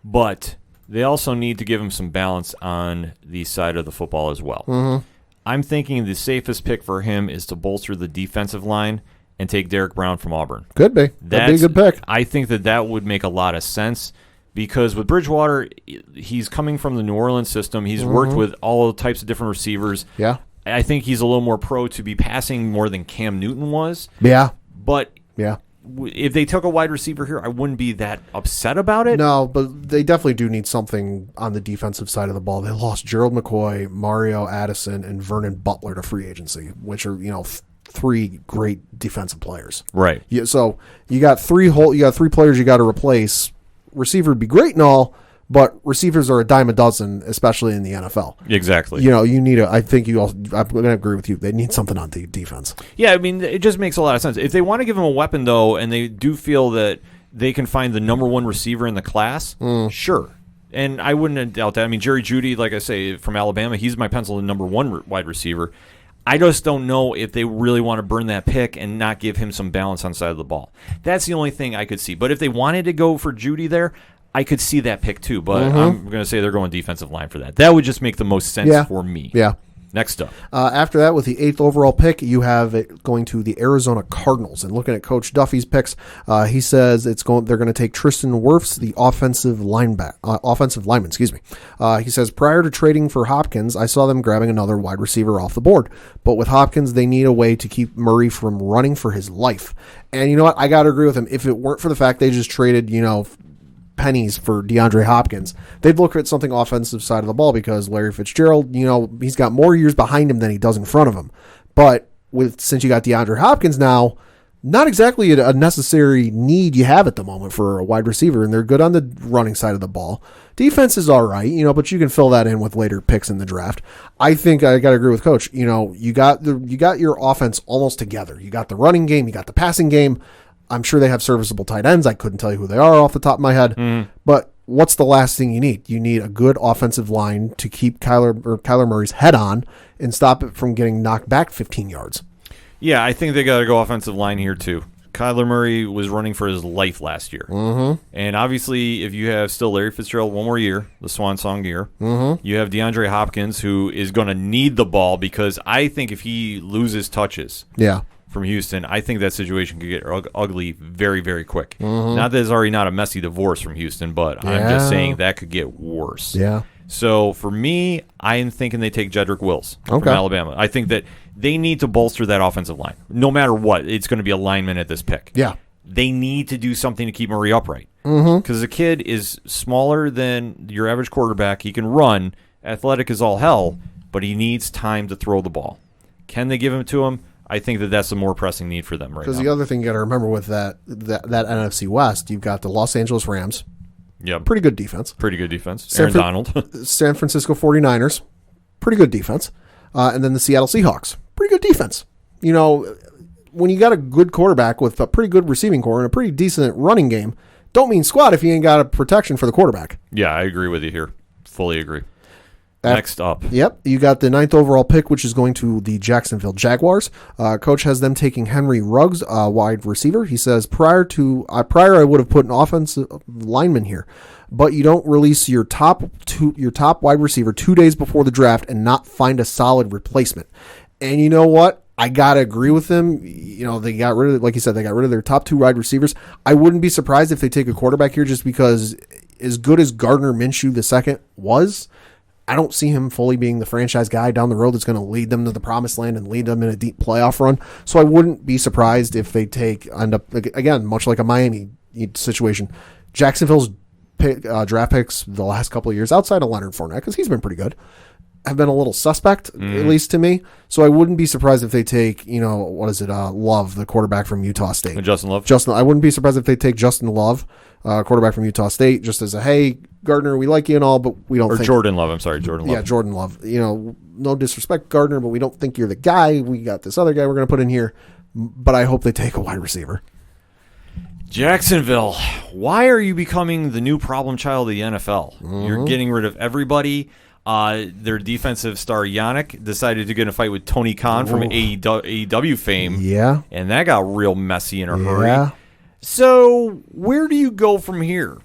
but they also need to give him some balance on the side of the football as well. I'm thinking the safest pick for him is to bolster the defensive line and take Derek Brown from Auburn. Could be. That'd be a good pick. I think that would make a lot of sense because with Bridgewater, he's coming from the New Orleans system. He's worked with all types of different receivers. Yeah. I think he's a little more pro to be passing more than Cam Newton was. Yeah. But yeah, if they took a wide receiver here, I wouldn't be that upset about it. No, but they definitely do need something on the defensive side of the ball. They lost Gerald McCoy, Mario Addison, and Vernon Butler to free agency, which are, three great defensive players. Right. Yeah, so you got three players you got to replace. Receiver would be great and all, but receivers are a dime a dozen, especially in the NFL. Exactly. You need I'm going to agree with you. They need something on the defense. Yeah, I mean, it just makes a lot of sense. If they want to give him a weapon, though, and they do feel that they can find the number one receiver in the class, sure. And I wouldn't doubt that. I mean, Jerry Jeudy, like I say, from Alabama, he's my pencil in number one wide receiver. I just don't know if they really want to burn that pick and not give him some balance on the side of the ball. That's the only thing I could see. But if they wanted to go for Jeudy there, I could see that pick too. But I'm going to say they're going defensive line for that. That would just make the most sense for me. Yeah. Next up. After that, with the 8th overall pick, you have it going to the Arizona Cardinals. And looking at Coach Duffy's picks, he says they're going to take Tristan Wirfs, the offensive lineman. He says, prior to trading for Hopkins, I saw them grabbing another wide receiver off the board. But with Hopkins, they need a way to keep Murray from running for his life. And you know what? I got to agree with him. If it weren't for the fact they just traded, pennies for DeAndre Hopkins, they'd look at something offensive side of the ball because Larry Fitzgerald, he's got more years behind him than he does in front of him. But since you got DeAndre Hopkins now, not exactly a necessary need you have at the moment for a wide receiver, and they're good on the running side of the ball. Defense is all right, but you can fill that in with later picks in the draft. I think I got to agree with Coach. You got your offense almost together. You got the running game, you got the passing game. I'm sure they have serviceable tight ends. I couldn't tell you who they are off the top of my head. But what's the last thing you need? You need a good offensive line to keep Kyler Murray's head on and stop it from getting knocked back 15 yards. Yeah, I think they got to go offensive line here too. Kyler Murray was running for his life last year. And obviously, if you have still Larry Fitzgerald one more year, the swan song year, you have DeAndre Hopkins, who is going to need the ball because I think if he loses touches from Houston, I think that situation could get ugly very, very quick. Not that it's already not a messy divorce from Houston, but I'm just saying that could get worse. Yeah. So for me, I'm thinking they take Jedrick Wills from Alabama. I think that they need to bolster that offensive line. No matter what, it's going to be a lineman at this pick. Yeah. They need to do something to keep Murray upright. Because the kid is smaller than your average quarterback. He can run. Athletic is all hell, but he needs time to throw the ball. Can they give him to him? I think that's a more pressing need for them right now. Because the other thing you got to remember with that NFC West, you've got the Los Angeles Rams. Yep. Pretty good defense. Aaron Donald. San Francisco 49ers. Pretty good defense. And then the Seattle Seahawks. Pretty good defense. When you got a good quarterback with a pretty good receiving core and a pretty decent running game, don't mean squat if you ain't got a protection for the quarterback. Yeah, I agree with you here. Fully agree. Next up. Yep. You got the 9th overall pick, which is going to the Jacksonville Jaguars. Coach has them taking Henry Ruggs, wide receiver. He says, prior I would have put an offensive lineman here, but you don't release your top wide receiver 2 days before the draft and not find a solid replacement. And you know what? I got to agree with them. They got rid of, like you said, they got rid of their top 2 wide receivers. I wouldn't be surprised if they take a quarterback here just because as good as Gardner Minshew II was, I don't see him fully being the franchise guy down the road that's going to lead them to the promised land and lead them in a deep playoff run. So I wouldn't be surprised if they end up, again, much like a Miami situation, Jacksonville's draft picks the last couple of years, outside of Leonard Fournette, because he's been pretty good, have been a little suspect, at least to me. So I wouldn't be surprised if they take, Love, the quarterback from Utah State. Justin Love? I wouldn't be surprised if they take Justin Love, quarterback from Utah State, just as a, hey, Gardner, we like you and all, but we don't think... Jordan Love, I'm sorry, Jordan Love. Yeah, Jordan Love. No disrespect, Gardner, but we don't think you're the guy. We got this other guy we're going to put in here, but I hope they take a wide receiver. Jacksonville, why are you becoming the new problem child of the NFL? You're getting rid of everybody. Their defensive star Yannick decided to get in a fight with Tony Khan from AEW fame. Yeah. And that got real messy in a hurry. So where do you go from here?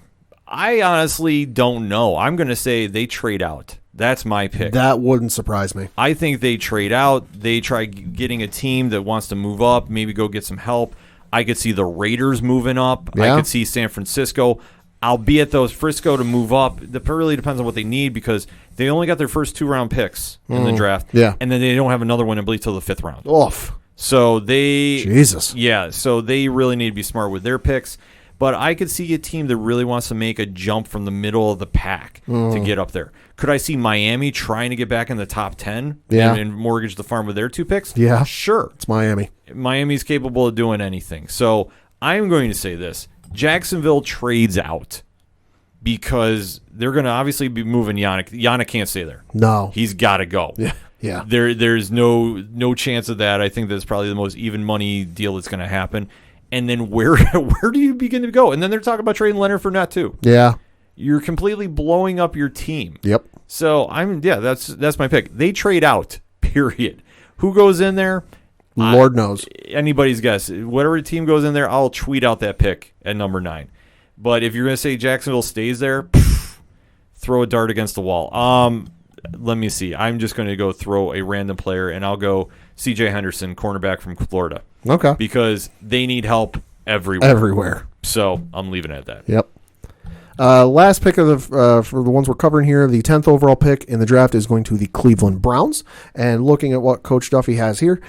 I honestly don't know. I'm going to say they trade out. That's my pick. That wouldn't surprise me. I think they trade out. They try getting a team that wants to move up, maybe go get some help. I could see the Raiders moving up. Yeah. I could see San Francisco. Albeit those Frisco to move up, it really depends on what they need because they only got their first 2-round picks in the draft. Yeah. And then they don't have another one, I believe, till the 5th round. Oof. So they... Jesus. Yeah, so they really need to be smart with their picks. But I could see a team that really wants to make a jump from the middle of the pack to get up there. Could I see Miami trying to get back in the top 10 and mortgage the farm with their 2 picks? Yeah. Sure. It's Miami. Miami's capable of doing anything. So I'm going to say this. Jacksonville trades out because they're going to obviously be moving Yannick. Yannick can't stay there. No. He's got to go. Yeah. Yeah. There's no chance of that. I think that's probably the most even money deal that's going to happen. And then where do you begin to go? And then they're talking about trading Leonard Fournette too. Yeah. You're completely blowing up your team. Yep. So that's my pick. They trade out, period. Who goes in there? Lord knows. Anybody's guess. Whatever team goes in there, I'll tweet out that pick at number 9. But if you're going to say Jacksonville stays there, throw a dart against the wall. Let me see. I'm just going to go throw a random player, and I'll go C.J. Henderson, cornerback from Florida. Okay. Because they need help everywhere. Everywhere. So I'm leaving it at that. Yep. Last pick of the for the ones we're covering here, the 10th overall pick in the draft is going to the Cleveland Browns. And looking at what Coach Duffy has here,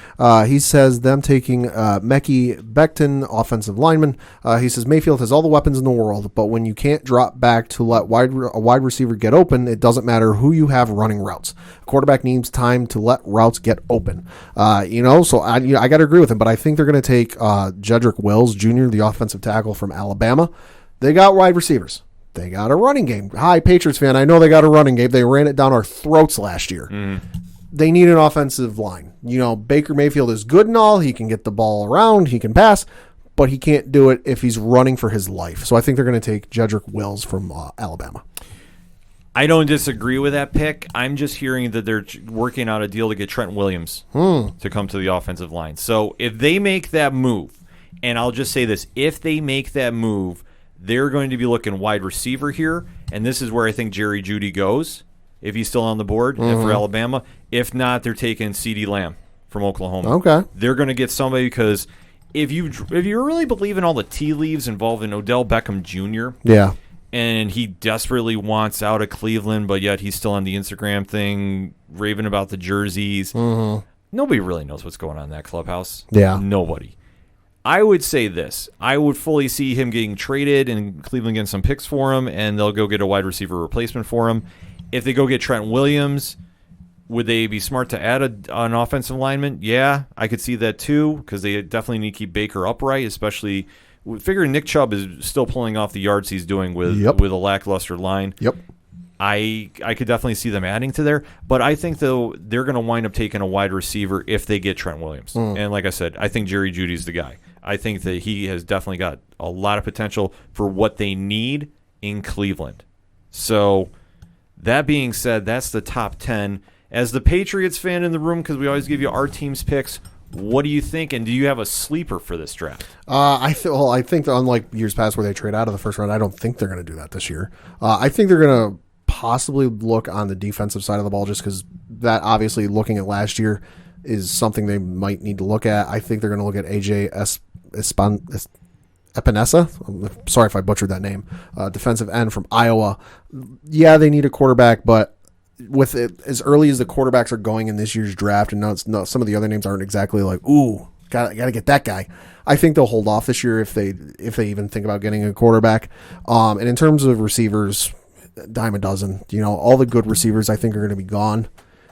he says them taking Mekhi Becton, offensive lineman. He says Mayfield has all the weapons in the world, but when you can't drop back to let a wide receiver get open, it doesn't matter who you have running routes. A quarterback needs time to let routes get open. So I got to agree with him, but I think they're going to take Jedrick Wills Jr., the offensive tackle from Alabama. They got wide receivers. They got a running game. Hi, Patriots fan. I know they got a running game. They ran it down our throats last year. They need an offensive line. Baker Mayfield is good and all. He can get the ball around. He can pass, but he can't do it if he's running for his life. So I think they're going to take Jedrick Wills from Alabama. I don't disagree with that pick. I'm just hearing that they're working out a deal to get Trent Williams to come to the offensive line. So if they make that move, and I'll just say this, if they make that move, they're going to be looking wide receiver here, and this is where I think Jerry Jeudy goes, if he's still on the board for Alabama. If not, they're taking CeeDee Lamb from Oklahoma. Okay. They're going to get somebody because if you really believe in all the tea leaves involving Odell Beckham Jr., yeah, and he desperately wants out of Cleveland, but yet he's still on the Instagram thing, raving about the jerseys. Nobody really knows what's going on in that clubhouse. Yeah. Nobody. I would say this. I would fully see him getting traded and Cleveland getting some picks for him, and they'll go get a wide receiver replacement for him. If they go get Trent Williams, would they be smart to add an offensive lineman? Yeah, I could see that too, because they definitely need to keep Baker upright, especially figuring Nick Chubb is still pulling off the yards he's doing with a lackluster line. Yep. I could definitely see them adding to there, but I think, though, they're going to wind up taking a wide receiver if they get Trent Williams. And like I said, I think Jerry Jeudy's the guy. I think that he has definitely got a lot of potential for what they need in Cleveland. So that being said, that's the top 10. As the Patriots fan in the room, because we always give you our team's picks, what do you think, and do you have a sleeper for this draft? I think that unlike years past where they trade out of the first round, I don't think they're going to do that this year. I think they're going to possibly look on the defensive side of the ball just because that obviously looking at last year is something they might need to look at. I think they're going to look at AJ Epinesa. Sorry if I butchered that name. Defensive end from Iowa. Yeah, they need a quarterback, but with it as early as the quarterbacks are going in this year's draft, and some of the other names aren't exactly like, ooh, gotta get that guy. I think they'll hold off this year if they even think about getting a quarterback. And in terms of receivers, dime a dozen. All the good receivers I think are going to be gone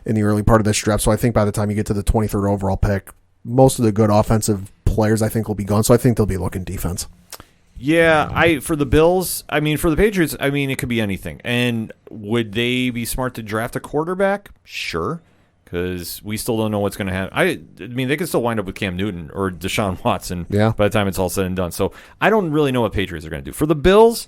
in the early part of this draft. So I think by the time you get to the 23rd overall pick, most of the good offensive players I think will be gone. So I think they'll be looking defense. Yeah, for the Bills, for the Patriots, it could be anything. And would they be smart to draft a quarterback? Sure, because we still don't know what's going to happen. They could still wind up with Cam Newton or Deshaun Watson by the time it's all said and done. So I don't really know what Patriots are going to do. For the Bills,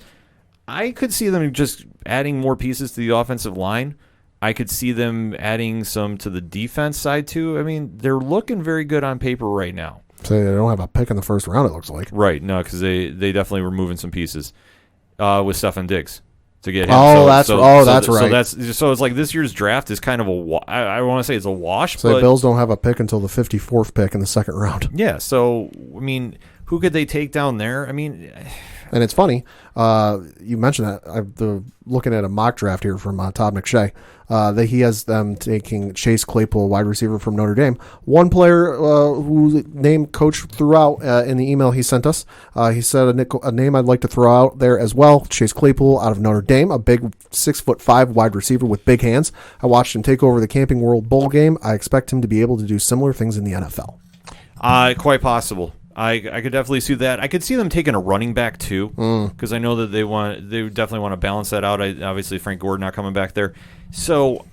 I could see them just adding more pieces to the offensive line. I could see them adding some to the defense side, too. They're looking very good on paper right now. So they don't have a pick in the first round, it looks like. Right, no, because they definitely were moving some pieces with Stefon Diggs. to get him. That's right. So it's like this year's draft is kind of I want to say it's a wash. So but the Bills don't have a pick until the 54th pick in the second round. Yeah. So I mean, who could they take down there? I mean, and it's funny. You mentioned that. I'm looking at a mock draft here from Todd McShay. That he has them taking Chase Claypool, wide receiver from Notre Dame. One player whose name Coach threw out in the email he sent us. He said a name I'd like to throw out there as well. Chase Claypool out of Notre Dame, a big 6'5" wide receiver with big hands. I watched him take over the Camping World Bowl game. I expect him to be able to do similar things in the NFL. Quite possible. I could definitely see that. I could see them taking a running back too, because I know that they definitely want to balance that out. Obviously, Frank Gore not coming back there, so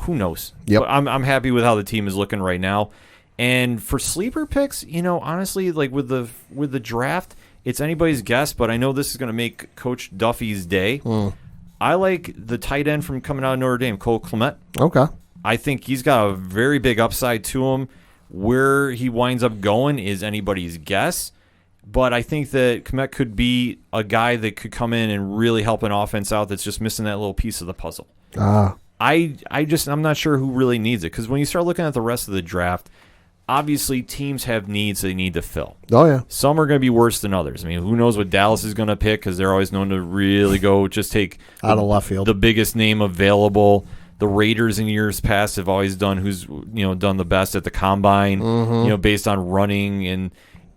who knows? Yep. But I'm happy with how the team is looking right now. And for sleeper picks, honestly, like with the draft, it's anybody's guess. But I know this is going to make Coach Duffy's day. I like the tight end from coming out of Notre Dame, Cole Kmet. Okay. I think he's got a very big upside to him. Where he winds up going is anybody's guess, but I think that Kmet could be a guy that could come in and really help an offense out that's just missing that little piece of the puzzle. I'm not sure who really needs it, because when you start looking at the rest of the draft, obviously teams have needs they need to fill. Oh, yeah. Some are going to be worse than others. I mean, who knows what Dallas is going to pick, because they're always known to really go just take out of left field the biggest name available. The Raiders in years past have always done who's done the best at the combine, based on running, and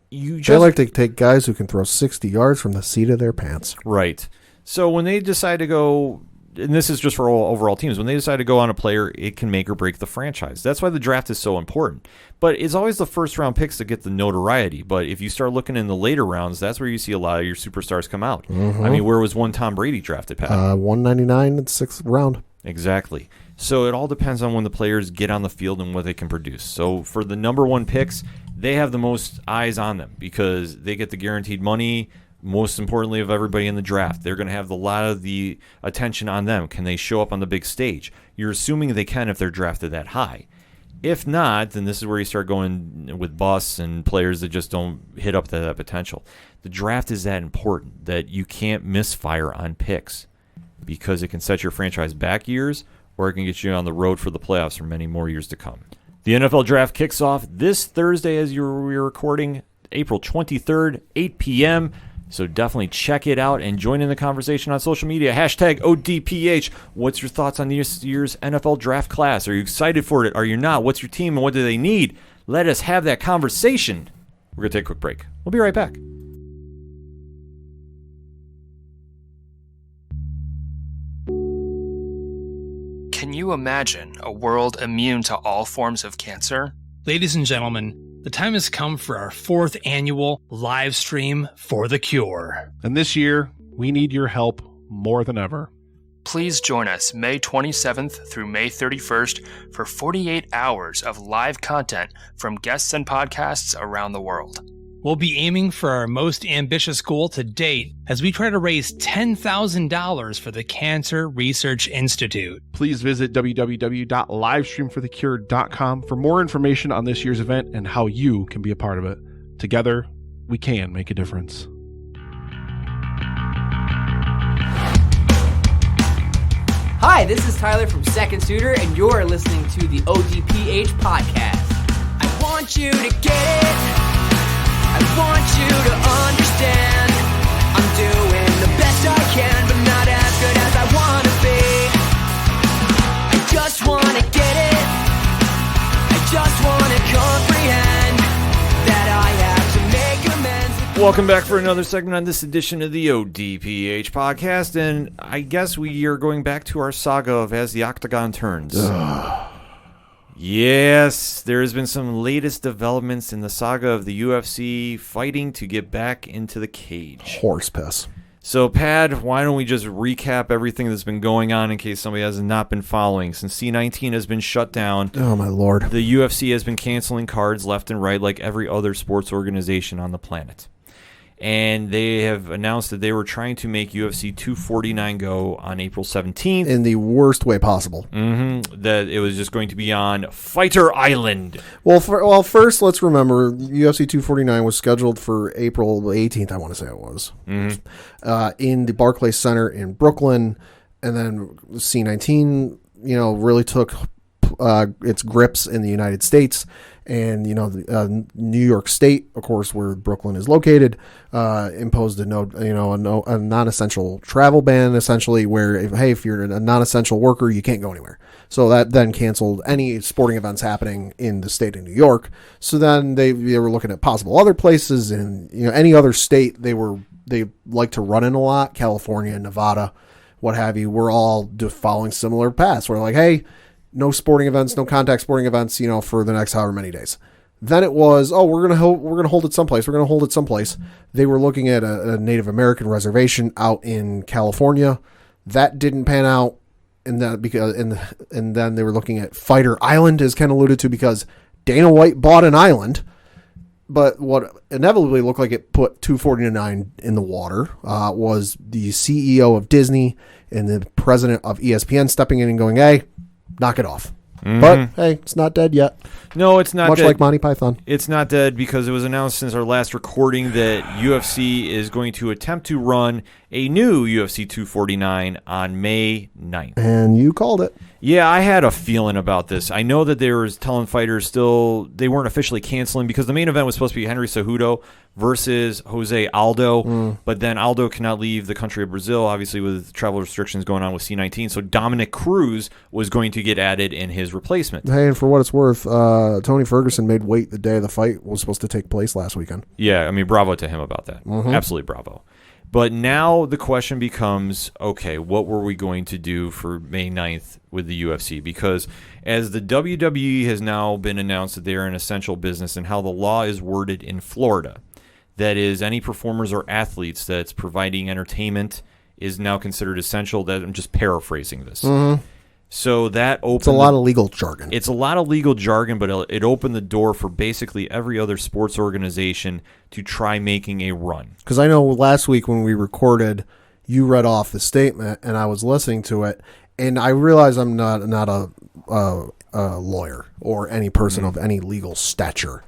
they like to take guys who can throw 60 yards from the seat of their pants. Right. So when they decide to go, and this is just for all overall teams, when they decide to go on a player, it can make or break the franchise. That's why the draft is so important. But it's always the first round picks that get the notoriety. But if you start looking in the later rounds, that's where you see a lot of your superstars come out. I mean, where was one Tom Brady drafted, Pat? 199 in the 6th round. Exactly. So it all depends on when the players get on the field and what they can produce. So for the number one picks, they have the most eyes on them because they get the guaranteed money, most importantly of everybody in the draft. They're going to have a lot of the attention on them. Can they show up on the big stage? You're assuming they can if they're drafted that high. If not, then this is where you start going with busts and players that just don't hit up to that potential. The draft is that important that you can't misfire on picks because it can set your franchise back years or it can get you on the road for the playoffs for many more years to come. The NFL Draft kicks off this Thursday as we're recording, April 23rd, 8 p.m., so definitely check it out and join in the conversation on social media. Hashtag ODPH. What's your thoughts on this year's NFL Draft class? Are you excited for it? Are you not? What's your team and what do they need? Let us have that conversation. We're going to take a quick break. We'll be right back. Can you imagine a world immune to all forms of cancer? Ladies and gentlemen, the time has come for our 4th annual live stream for the cure. And this year, we need your help more than ever. Please join us May 27th through May 31st for 48 hours of live content from guests and podcasts around the world. We'll be aiming for our most ambitious goal to date as we try to raise $10,000 for the Cancer Research Institute. Please visit www.livestreamforthecure.com for more information on this year's event and how you can be a part of it. Together, we can make a difference. Hi, this is Tyler from Second Suitor, and you're listening to the ODPH podcast. I want you to get it. I want you to understand. I'm doing the best I can, but not as good as I want to be. I just want to get it. I just want to comprehend that I have to make amends. Welcome back for another segment on this edition of the ODPH podcast, and I guess we are going back to our saga of As the Octagon Turns. Yes, there has been some latest developments in the saga of the UFC fighting to get back into the cage. Horse piss. So, Pad, why don't we just recap everything that's been going on in case somebody has not been following? Since C19 has been shut down, oh my lord, the UFC has been canceling cards left and right like every other sports organization on the planet. and they have announced that they were trying to make UFC 249 go on April 17th. In the worst way possible. That it was just going to be on Fighter Island. Well, first, let's remember, UFC 249 was scheduled for April 18th, I want to say it was, in the Barclays Center in Brooklyn, and then C19, really took its grips in the United States. And, New York State, of course, where Brooklyn is located, imposed a non-essential travel ban, essentially, where, if you're a non-essential worker, you can't go anywhere. So that then canceled any sporting events happening in the state of New York. So then they were looking at possible other places, and, any other state they like to run in a lot, California, Nevada, what have you, we're all following similar paths. We're like, hey, no sporting events, no contact sporting events, for the next however many days. Then it was, we're gonna hold it someplace. We're gonna hold it someplace. They were looking at a Native American reservation out in California. That didn't pan out, and then they were looking at Fighter Island, as Ken alluded to, because Dana White bought an island. But what inevitably looked like it put 249 in the water was the CEO of Disney and the president of ESPN stepping in and going, hey, knock it off. But, hey, it's not dead yet. No, it's not Much dead. like Monty Python. It's not dead because it was announced since our last recording that UFC is going to attempt to run a new UFC 249 on May 9th. And you called it. Yeah, I had a feeling about this. I know that they were telling fighters they weren't officially canceling because the main event was supposed to be Henry Cejudo versus Jose Aldo, but then Aldo cannot leave the country of Brazil, obviously with travel restrictions going on with C19, so Dominic Cruz was going to get added in his replacement. Hey, and for what it's worth, Tony Ferguson made weight the day the fight was supposed to take place last weekend. Yeah, I mean, bravo to him about that. Absolutely bravo. But now the question becomes, okay, what were we going to do for May 9th with the UFC? Because as the WWE has now been announced that they are an essential business and how the law is worded in Florida, that is, any performers or athletes that's providing entertainment is now considered essential. That I'm just paraphrasing this. So that opened... It's a lot of legal jargon. It's a lot of legal jargon, but it opened the door for basically every other sports organization to try making a run. Because I know last week when we recorded, you read off the statement, and I was listening to it, and I realized I'm not a lawyer or any person of any legal stature.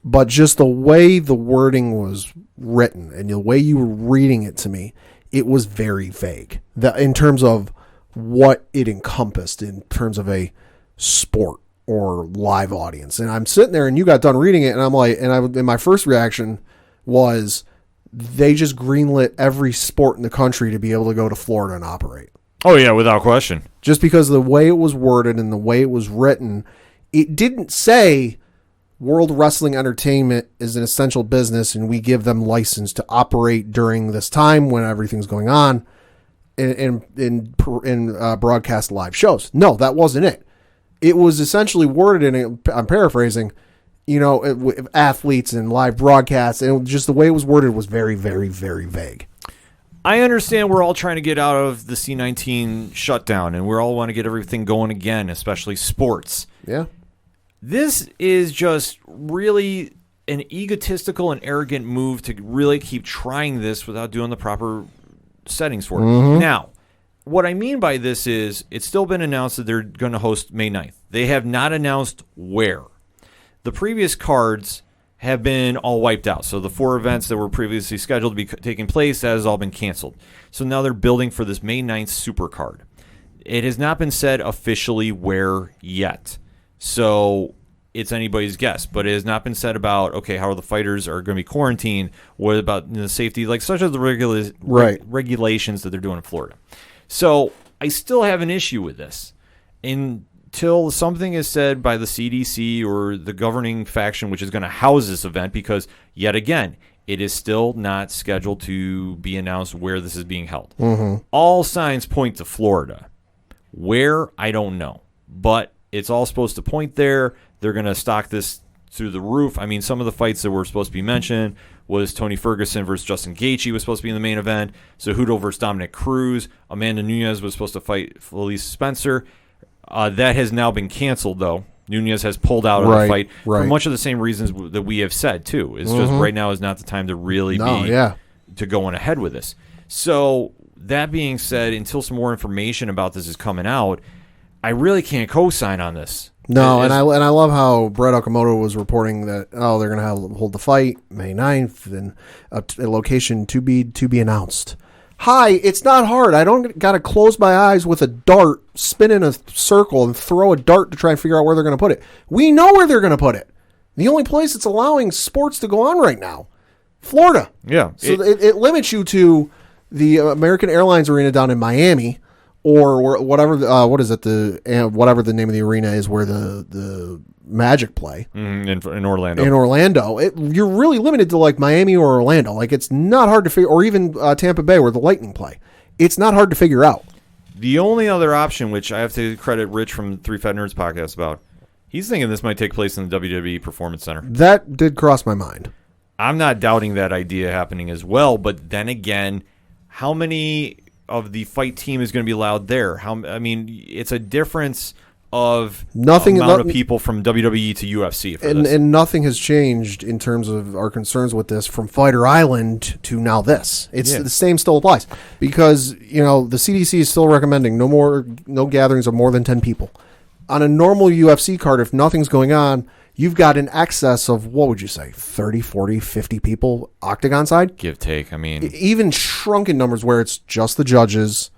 But just the way the wording was written and the way you were reading it to me, it was very vague. In terms of what it encompassed in terms of a sport or live audience. And I'm sitting there and you got done reading it and I'm like, and my first reaction was they just greenlit every sport in the country to be able to go to Florida and operate. Oh yeah, without question. Just because of the way it was worded and the way it was written, it didn't say World Wrestling Entertainment is an essential business and we give them license to operate during this time when everything's going on. In broadcast live shows. No, that wasn't it. It was essentially worded in, I'm paraphrasing, with athletes and live broadcasts, and just the way it was worded was very, very, very vague. I understand we're all trying to get out of the C19 shutdown, and we all want to get everything going again, especially sports. Yeah. This is just really an egotistical and arrogant move to really keep trying this without doing the proper settings for it. Now, what I mean by this is it's still been announced that they're going to host May 9th. They have not announced where. The previous cards have been all wiped out. So the 4 events that were previously scheduled to be taking place, that has all been canceled. So now they're building for this May 9th super card. It has not been said officially where yet. So it's anybody's guess, but it has not been said about, okay, how the fighters are going to be quarantined, what about the safety, like such as the regulations that they're doing in Florida. So I still have an issue with this until something is said by the CDC or the governing faction, which is going to house this event, because yet again, it is still not scheduled to be announced where this is being held. All signs point to Florida. Where, I don't know, but it's all supposed to point there. They're going to stock this through the roof. I mean, some of the fights that were supposed to be mentioned was Tony Ferguson versus Justin Gaethje was supposed to be in the main event. Cejudo versus Dominic Cruz. Amanda Nunes was supposed to fight Felice Spencer. That has now been canceled, though. Nunez has pulled out of the fight for right. much of the same reasons that we have said, too. It's just right now is not the time to really to go on ahead with this. So that being said, until some more information about this is coming out, I really can't co-sign on this. No, and I love how Brett Okamoto was reporting that they're going to hold the fight May 9th and a location to be announced. Hi, it's not hard. I don't got to close my eyes with a dart, spin in a circle, and throw a dart to try and figure out where they're going to put it. We know where they're going to put it. The only place that's allowing sports to go on right now, Florida. Yeah. So it limits you to the American Airlines Arena down in Miami, or whatever. What is it? Whatever the name of the arena is where the Magic play in Orlando. In Orlando, you're really limited to like Miami or Orlando. Like it's not hard to figure, or even Tampa Bay where the Lightning play. It's not hard to figure out. The only other option, which I have to credit Rich from 3 Fat Nerds podcast about, he's thinking this might take place in the WWE Performance Center. That did cross my mind. I'm not doubting that idea happening as well, but then again, how many of the fight team is going to be allowed there? It's a difference of amount of people from WWE to UFC for this. And nothing has changed in terms of our concerns with this from Fighter Island to now this. It's the same still applies because the CDC is still recommending no gatherings of more than 10 people. On a normal UFC card, if nothing's going on, you've got an excess of, what would you say, 30, 40, 50 people octagon side? Give, take. Even shrunken numbers where it's just the judges,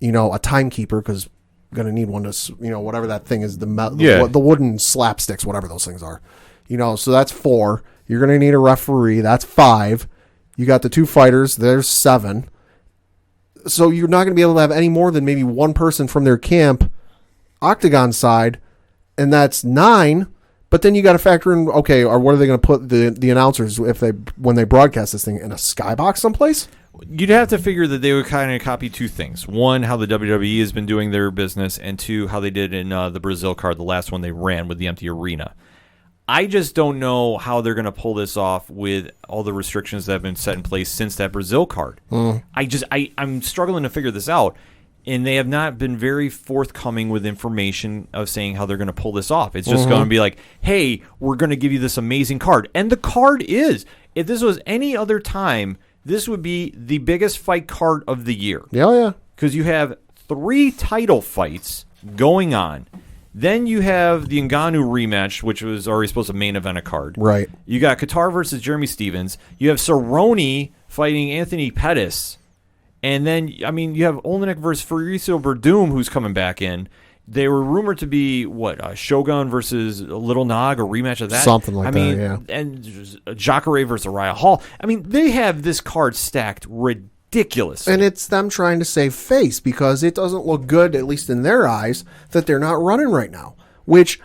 a timekeeper, because you're going to need one to, whatever that thing is, the wooden slapsticks, whatever those things are. So that's 4. You're going to need a referee. That's 5. You got the 2 fighters. There's 7. So you're not going to be able to have any more than maybe one person from their camp octagon side, and that's 9. But then you got to factor in, okay, or what are they going to put the announcers when they broadcast this thing in a skybox someplace? You'd have to figure that they would kind of copy 2 things. 1, how the WWE has been doing their business, and 2, how they did in the Brazil card, the last one they ran with the empty arena. I just don't know how they're going to pull this off with all the restrictions that have been set in place since that Brazil card. I'm struggling to figure this out. And they have not been very forthcoming with information of saying how they're going to pull this off. It's just going to be like, hey, we're going to give you this amazing card. And the card is, if this was any other time, this would be the biggest fight card of the year. Yeah. Because you have 3 title fights going on. Then you have the Ngannou rematch, which was already supposed to main event a card. Right. You got Qatar versus Jeremy Stevens. You have Cerrone fighting Anthony Pettis. And then, you have Olenek versus Fabricio Verdum, who's coming back in. They were rumored to be, Shogun versus Little Nog, a rematch of that? Something like that, yeah. And Jacare versus Uriah Hall. They have this card stacked ridiculously. And it's them trying to save face because it doesn't look good, at least in their eyes, that they're not running right now. Which,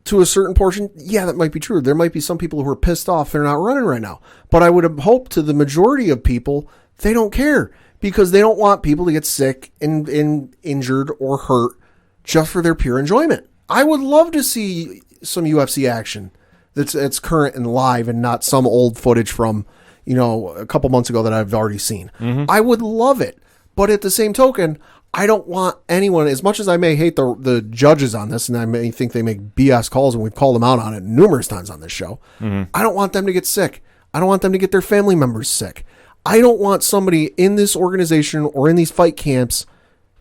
to a certain portion, that might be true. There might be some people who are pissed off they're not running right now. But I would have hoped to the majority of people, they don't care. Because they don't want people to get sick and injured or hurt just for their pure enjoyment. I would love to see some UFC action that's current and live and not some old footage from, a couple months ago that I've already seen. I would love it. But at the same token, I don't want anyone, as much as I may hate the judges on this and I may think they make BS calls, and we've called them out on it numerous times on this show, I don't want them to get sick. I don't want them to get their family members sick. I don't want somebody in this organization or in these fight camps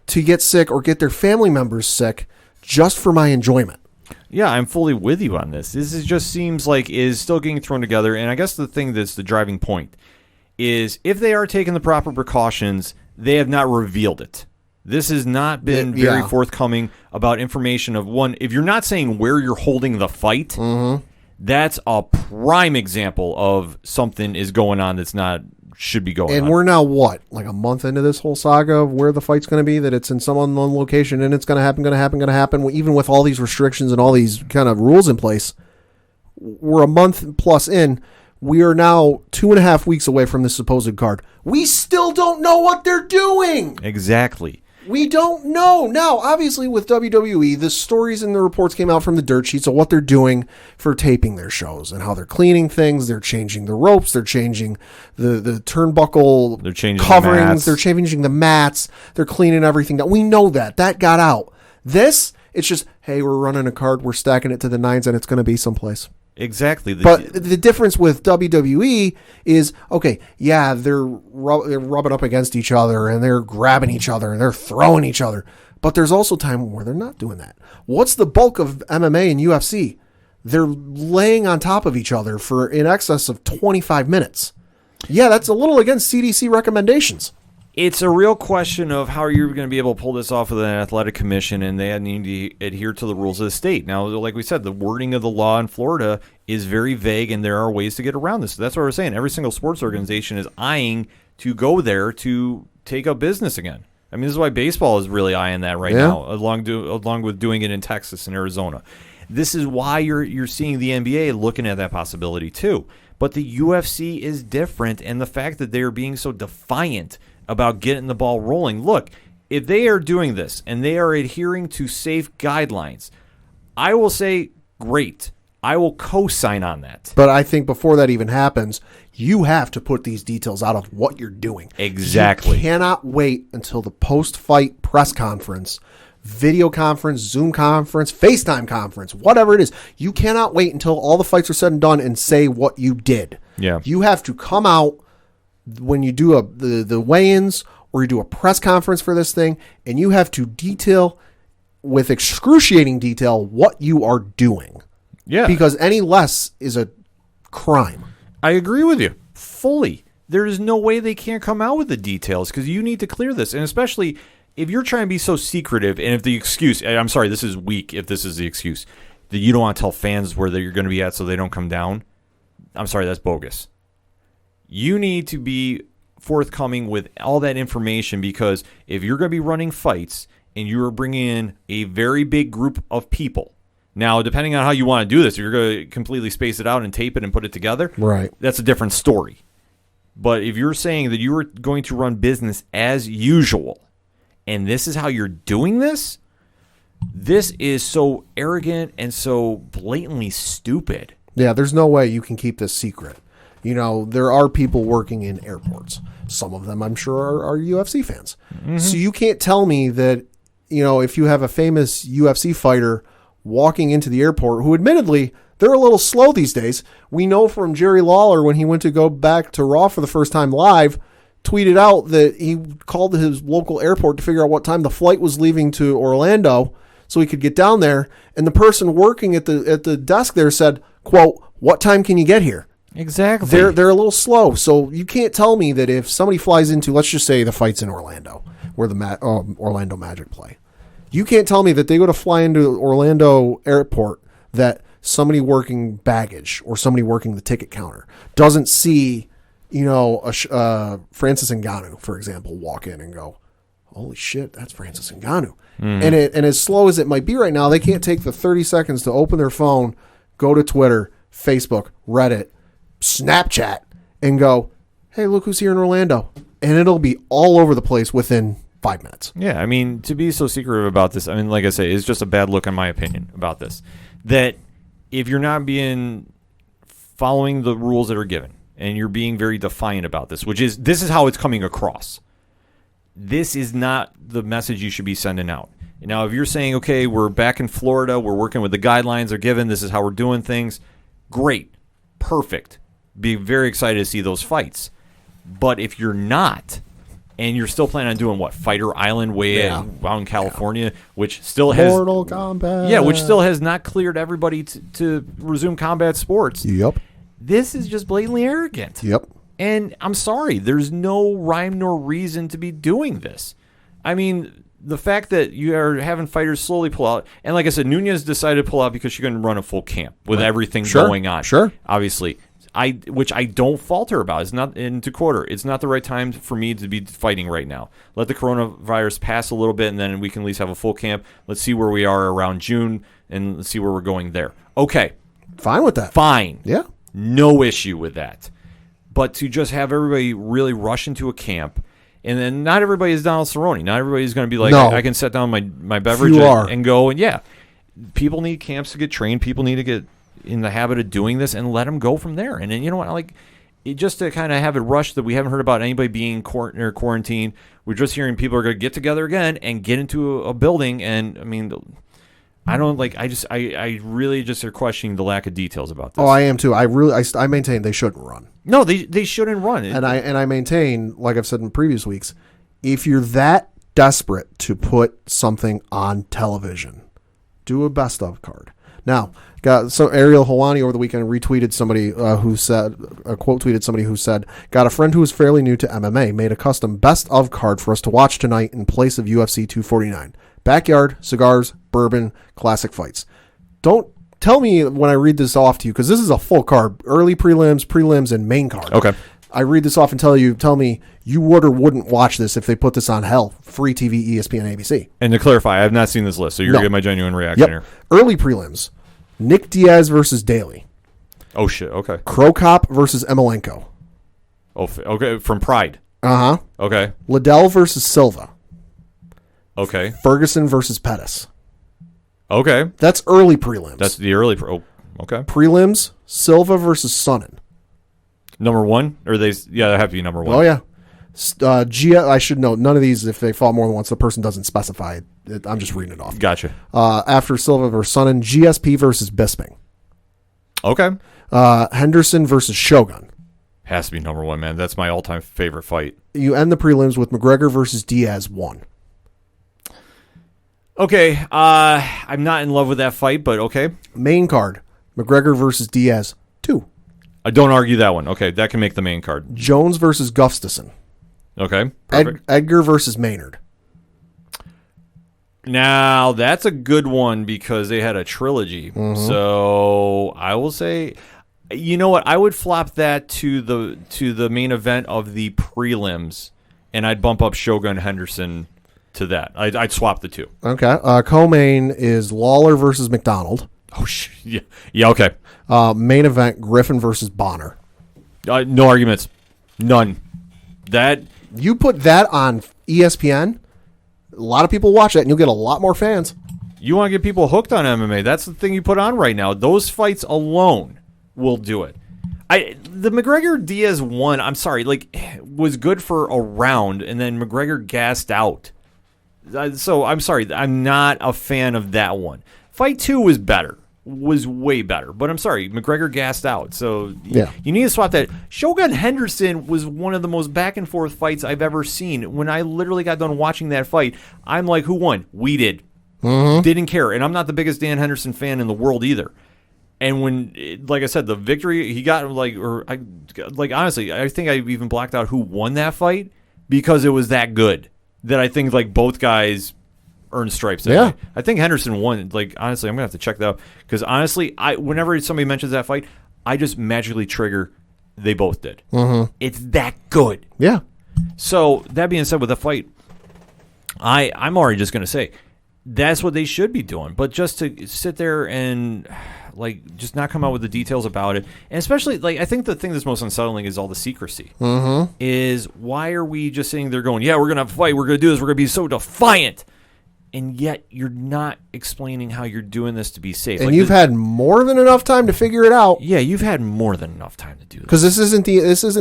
to get sick or get their family members sick just for my enjoyment. Yeah, I'm fully with you on this. Just seems like is still getting thrown together. And I guess the thing that's the driving point is if they are taking the proper precautions, they have not revealed it. This has not been very forthcoming about information of one. If you're not saying where you're holding the fight, that's a prime example of something is going on that's not should be going on. And we're now, like a month into this whole saga of where the fight's going to be, that it's in some unknown location and it's going to happen, even with all these restrictions and all these kind of rules in place. We're a month plus in. We are now 2.5 weeks away from this supposed card. We still don't know what they're doing. Exactly. We don't know. Now, obviously, with WWE, the stories and the reports came out from the dirt sheets of what they're doing for taping their shows and how they're cleaning things. They're changing the ropes. They're changing the turnbuckle they're changing coverings. They're changing the mats. They're cleaning everything. We know that. That got out. This It's just, hey, we're running a card, we're stacking it to the nines, and it's going to be someplace. Exactly. But the difference with WWE is, okay, yeah, they're rubbing up against each other, and they're grabbing each other, and they're throwing each other. But there's also time where they're not doing that. What's the bulk of MMA and UFC? They're laying on top of each other for in excess of 25 minutes. Yeah, that's a little against CDC recommendations. It's a real question of how you're going to be able to pull this off with an athletic commission, and they need to adhere to the rules of the state. Now, like we said, the wording of the law in Florida is very vague, and there are ways to get around this. So that's what we're saying. Every single sports organization is eyeing to go there to take up business again. I mean, this is why baseball is really eyeing that right now, along with doing it in Texas and Arizona. This is why you're seeing the NBA looking at that possibility too. But the UFC is different, and the fact that they are being so defiant about getting the ball rolling. Look, if they are doing this and they are adhering to safe guidelines, I will say, great. I will co-sign on that. But I think before that even happens, you have to put these details out of what you're doing. Exactly. You cannot wait until the post-fight press conference, video conference, Zoom conference, FaceTime conference, whatever it is. You cannot wait until all the fights are said and done and say what you did. Yeah. You have to come out when you do the weigh-ins or you do a press conference for this thing, and you have to detail with excruciating detail what you are doing. Yeah. Because any less is a crime. I agree with you fully. There is no way they can't come out with the details because you need to clear this. And especially if you're trying to be so secretive, and if the excuse, I'm sorry, this is weak if this is the excuse, that you don't want to tell fans where you're going to be at so they don't come down, I'm sorry, that's bogus. You need to be forthcoming with all that information, because if you're going to be running fights and you're bringing in a very big group of people, now, depending on how you want to do this, if you're going to completely space it out and tape it and put it together, right, that's a different story. But if you're saying that you are going to run business as usual, and this is how you're doing this, this is so arrogant and so blatantly stupid. Yeah, there's no way you can keep this secret. You know, there are people working in airports. Some of them, I'm sure, are UFC fans. Mm-hmm. So you can't tell me that, you know, if you have a famous UFC fighter walking into the airport, who admittedly, they're a little slow these days. We know from Jerry Lawler, when he went to go back to Raw for the first time live, tweeted out that he called his local airport to figure out what time the flight was leaving to Orlando so he could get down there. And the person working at the desk there said, quote, "What time can you get here?" Exactly. They're a little slow. So you can't tell me that if somebody flies into, let's just say the fight's in Orlando, where the Orlando Magic play. You can't tell me that they go to fly into Orlando airport that somebody working baggage or somebody working the ticket counter doesn't see, you know, Francis Ngannou, for example, walk in and go, "Holy shit, that's Francis Ngannou." Mm-hmm. And as slow as it might be right now, they can't take the 30 seconds to open their phone, go to Twitter, Facebook, Reddit, Snapchat, and go, "Hey, look who's here in Orlando." And it'll be all over the place within 5 minutes. Yeah, I mean, to be so secretive about this, I mean, like I say, it's just a bad look, in my opinion, about this. That if you're not following the rules that are given, and you're being very defiant about this is how it's coming across. This is not the message you should be sending out. Now, if you're saying, okay, we're back in Florida, we're working with the guidelines they're given, this is how we're doing things, great, perfect. Be very excited to see those fights. But if you're not, and you're still planning on doing what, Fighter Island out in California, which still has Mortal Kombat. Yeah, which still has not cleared everybody to resume combat sports. Yep. This is just blatantly arrogant. Yep. And I'm sorry, there's no rhyme nor reason to be doing this. I mean, the fact that you are having fighters slowly pull out, and like I said, Nunez decided to pull out because she's going to run a full camp with everything going on. Sure. Obviously. Which I don't falter about. It's not, and to quote her, it's not the right time for me to be fighting right now. Let the coronavirus pass a little bit, and then we can at least have a full camp. Let's see where we are around June, and let's see where we're going there. Okay. Fine with that. Fine. Yeah. No issue with that. But to just have everybody really rush into a camp, and then not everybody is Donald Cerrone. Not everybody's going to be like, no. I can set down my beverage and go. And yeah, people need camps to get trained. People need to get in the habit of doing this and let them go from there. And then, you know what, like, just to kind of have it rushed that we haven't heard about anybody being quarantined. We're just hearing people are going to get together again and get into a building. And I mean, I don't like. I really just are questioning the lack of details about this. Oh, I am too. I maintain they shouldn't run. No, they shouldn't run. And I maintain, like I've said in previous weeks, if you're that desperate to put something on television, do a best of card. Now, Ariel Helwani over the weekend retweeted somebody who said, got a friend who is fairly new to MMA, made a custom best of card for us to watch tonight in place of UFC 249. Backyard, cigars, bourbon, classic fights. Don't tell me when I read this off to you, because this is a full card, early prelims, and main card. Okay. I read this off and tell me you would or wouldn't watch this if they put this on free TV, ESPN, ABC. And to clarify, I have not seen this list, so you're getting my genuine reaction here. Early prelims. Nick Diaz versus Daly. Oh, shit. Okay. Krokop versus Emelianenko. Oh, okay. From Pride. Uh-huh. Okay. Liddell versus Silva. Okay. Ferguson versus Pettis. Okay. That's early prelims. That's the early. Okay. Prelims, Silva versus Sonnen. Number one? Or they have to be number one. Oh, yeah. I should note, none of these, if they fall more than once, the person doesn't specify it. I'm just reading it off. Gotcha. After Silva versus Sonnen, GSP versus Bisping. Okay. Henderson versus Shogun. Has to be number one, man. That's my all-time favorite fight. You end the prelims with McGregor versus Diaz 1. Okay. I'm not in love with that fight, but okay. Main card, McGregor versus Diaz 2. I don't argue that one. Okay, that can make the main card. Jones versus Gustafsson. Okay, perfect. Edgar versus Maynard. Now, that's a good one because they had a trilogy. Mm-hmm. So I will say, you know what? I would flop that to the main event of the prelims, and I'd bump up Shogun Henderson to that. I'd swap the two. Okay. Co-main is Lawler versus McDonald. Oh, shit. Yeah, okay. Main event, Griffin versus Bonner. No arguments. None. That you put that on ESPN, a lot of people watch that, and you'll get a lot more fans. You want to get people hooked on MMA. That's the thing you put on right now. Those fights alone will do it. The McGregor-Diaz one, I'm sorry, was good for a round, and then McGregor gassed out. So, I'm sorry, I'm not a fan of that one. Fight 2 was way better. But I'm sorry, McGregor gassed out. So yeah. You need to swap that. Shogun Henderson was one of the most back and forth fights I've ever seen. When I literally got done watching that fight, I'm like, who won? We did. Mm-hmm. Didn't care. And I'm not the biggest Dan Henderson fan in the world either. And when, like I said, the victory he got, honestly, I think I even blacked out who won that fight because it was that good that I think both guys earned stripes. Yeah. I think Henderson won. Honestly, I'm gonna have to check that out because honestly, whenever somebody mentions that fight, I just magically trigger. They both did. Mm-hmm. It's that good. Yeah. So that being said, with the fight, I'm already just gonna say that's what they should be doing. But just to sit there and just not come out with the details about it, and especially I think the thing that's most unsettling is all the secrecy. Mm-hmm. Is why are we just sitting there going, yeah, we're gonna have a fight, we're gonna do this, we're gonna be so defiant. And yet you're not explaining how you're doing this to be safe. And you've had more than enough time to figure it out. Yeah, you've had more than enough time to do this. Because this isn't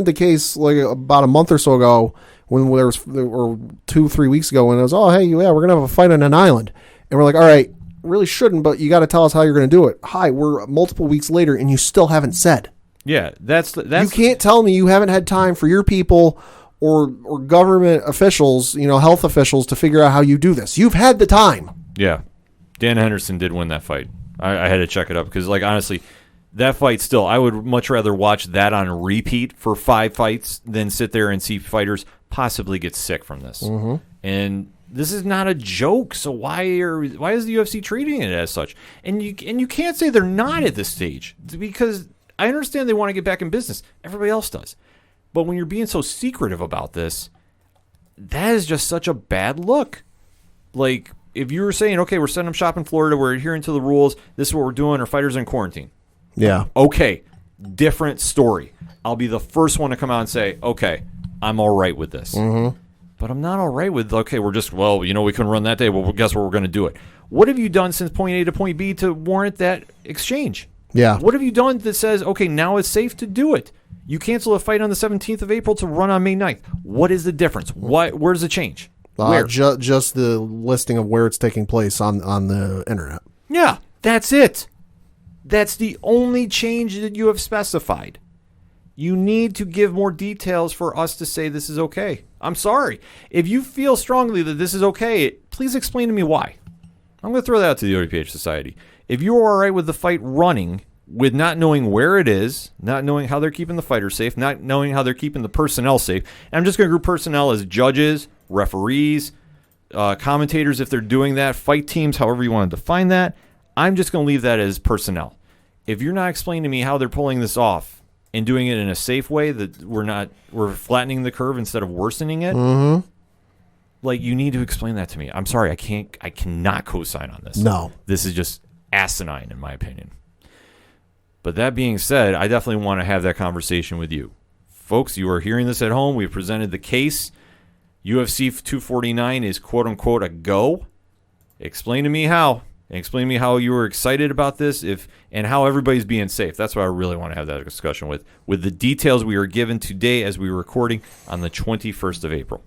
the case about a month or so ago when there was, or 2-3 weeks ago when it was, oh, hey, yeah, we're going to have a fight on an island. And we're like, all right, really shouldn't, but you got to tell us how you're going to do it. Hi, we're multiple weeks later and you still haven't said. Yeah, that's you can't tell me you haven't had time for your people or government officials, health officials, to figure out how you do this. You've had the time. Yeah. Dan Henderson did win that fight. I had to check it up because, honestly, that fight still, I would much rather watch that on repeat for 5 fights than sit there and see fighters possibly get sick from this. Mm-hmm. And this is not a joke, so why is the UFC treating it as such? And you can't say they're not at this stage because I understand they want to get back in business. Everybody else does. But when you're being so secretive about this, that is just such a bad look. If you were saying, okay, we're setting up shop in Florida, we're adhering to the rules, this is what we're doing, our fighters are in quarantine. Yeah. Okay, different story. I'll be the first one to come out and say, okay, I'm all right with this. Mm-hmm. But I'm not all right with, okay, we couldn't run that day, well, guess what, we're going to do it. What have you done since point A to point B to warrant that exchange? Yeah. What have you done that says, okay, now it's safe to do it? You cancel a fight on the 17th of April to run on May 9th. What is the difference? Where's the change? Where? Just the listing of where it's taking place on the internet. Yeah, that's it. That's the only change that you have specified. You need to give more details for us to say this is okay. I'm sorry. If you feel strongly that this is okay, please explain to me why. I'm going to throw that out to the ODPH Society. If you're all right with the fight running, with not knowing where it is, not knowing how they're keeping the fighters safe, not knowing how they're keeping the personnel safe, and I'm just going to group personnel as judges, referees, commentators if they're doing that, fight teams, however you want to define that, I'm just going to leave that as personnel. If you're not explaining to me how they're pulling this off, and doing it in a safe way, that we're flattening the curve instead of worsening it. Mm-hmm. Like, you need to explain that to me. I'm sorry, I cannot co-sign on this. No. This is just asinine in my opinion. But that being said, I definitely want to have that conversation with you. Folks, you are hearing this at home. We've presented the case. UFC 249 is quote unquote a go. Explain to me how. And explain to me how you were excited about this and how everybody's being safe. That's what I really want to have that discussion with the details we are given today as we were recording on the 21st of April.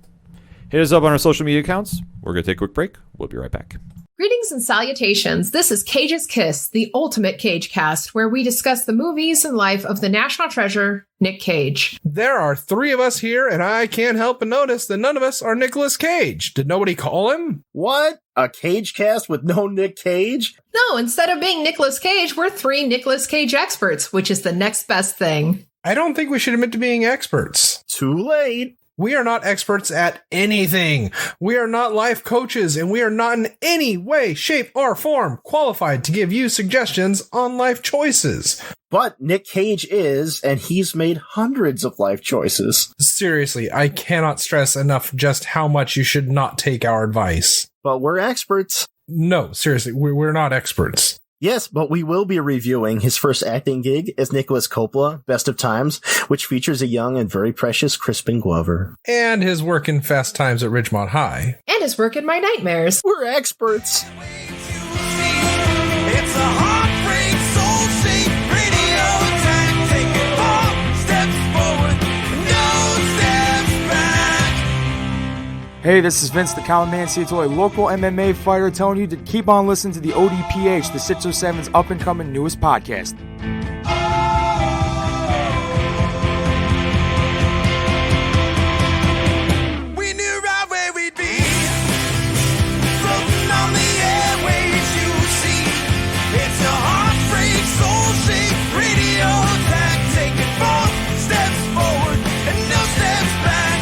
Hit us up on our social media accounts. We're going to take a quick break. We'll be right back. Greetings and salutations. This is Cage's Kiss, the ultimate Cage cast, where we discuss the movies and life of the national treasure, Nick Cage. There are 3 of us here, and I can't help but notice that none of us are Nicolas Cage. Did nobody call him? What? A Cage cast with no Nick Cage? No, instead of being Nicolas Cage, we're 3 Nicolas Cage experts, which is the next best thing. I don't think we should admit to being experts. Too late. We are not experts at anything. We are not life coaches, and we are not in any way, shape, or form qualified to give you suggestions on life choices. But Nick Cage is, and he's made hundreds of life choices. Seriously, I cannot stress enough just how much you should not take our advice. But we're experts. No, seriously, we're not experts. Yes, but we will be reviewing his first acting gig as Nicholas Coppola, Best of Times, which features a young and very precious Crispin Glover. And his work in Fast Times at Ridgemont High. And his work in My Nightmares. We're experts. It's a heartbreak, soul-shaped radio attack. Taking 4 steps forward, no steps back. Hey, this is Vince the Common Man Ciatoy, local MMA fighter, telling you to keep on listening to the ODPH, the 607's up-and-coming newest podcast. We knew right where we'd be, floating on the airwaves, you see. It's a heartbreak, soul-shaped radio attack. Taking 4 steps forward and no steps back.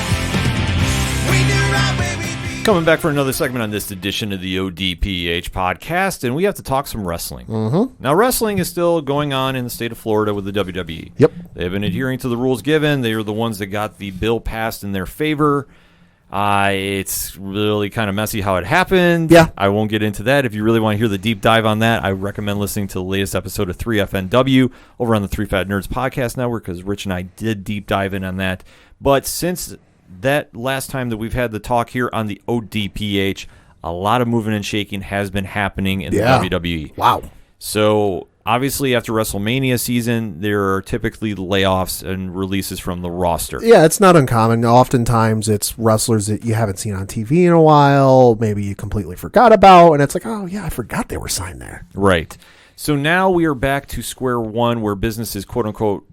We knew right where we'd be. Coming back for another segment on this edition of the ODPH podcast, and we have to talk some wrestling. Mm-hmm. Now, wrestling is still going on in the state of Florida with the WWE. Yep. They've been adhering to the rules given. They are the ones that got the bill passed in their favor. It's really kind of messy how it happened. Yeah. I won't get into that. If you really want to hear the deep dive on that, I recommend listening to the latest episode of 3FNW over on the 3 Fat Nerds podcast network, because Rich and I did deep dive in on that. But since that last time that we've had the talk here on the ODPH, a lot of moving and shaking has been happening in the WWE. Wow. So obviously after WrestleMania season, there are typically layoffs and releases from the roster. Yeah, it's not uncommon. Oftentimes it's wrestlers that you haven't seen on TV in a while, maybe you completely forgot about, and it's like, oh yeah, I forgot they were signed there. Right. So now we are back to square one where business is quote-unquote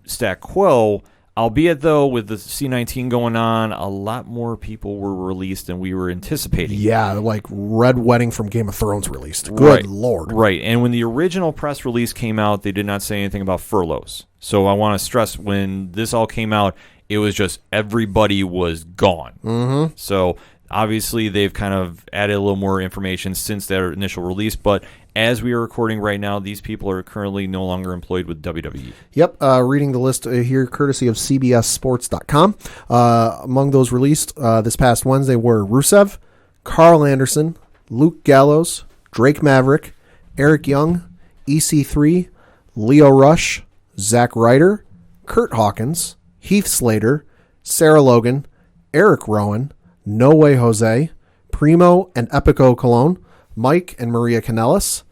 stat quo. Albeit, though, with the C-19 going on, a lot more people were released than we were anticipating. Yeah, like Red Wedding from Game of Thrones released. Good Lord. Right, and when the original press release came out, they did not say anything about furloughs. So I want to stress, when this all came out, it was just everybody was gone. Mm-hmm. So obviously they've kind of added a little more information since their initial release, but as we are recording right now, these people are currently no longer employed with WWE. Yep, reading the list here, courtesy of CBSSports.com. Among those released this past Wednesday were Rusev, Carl Anderson, Luke Gallows, Drake Maverick, Eric Young, EC3, Leo Rush, Zack Ryder, Kurt Hawkins, Heath Slater, Sarah Logan, Eric Rowan, No Way Jose, Primo and Epico Cologne, Mike and Maria Kanellis,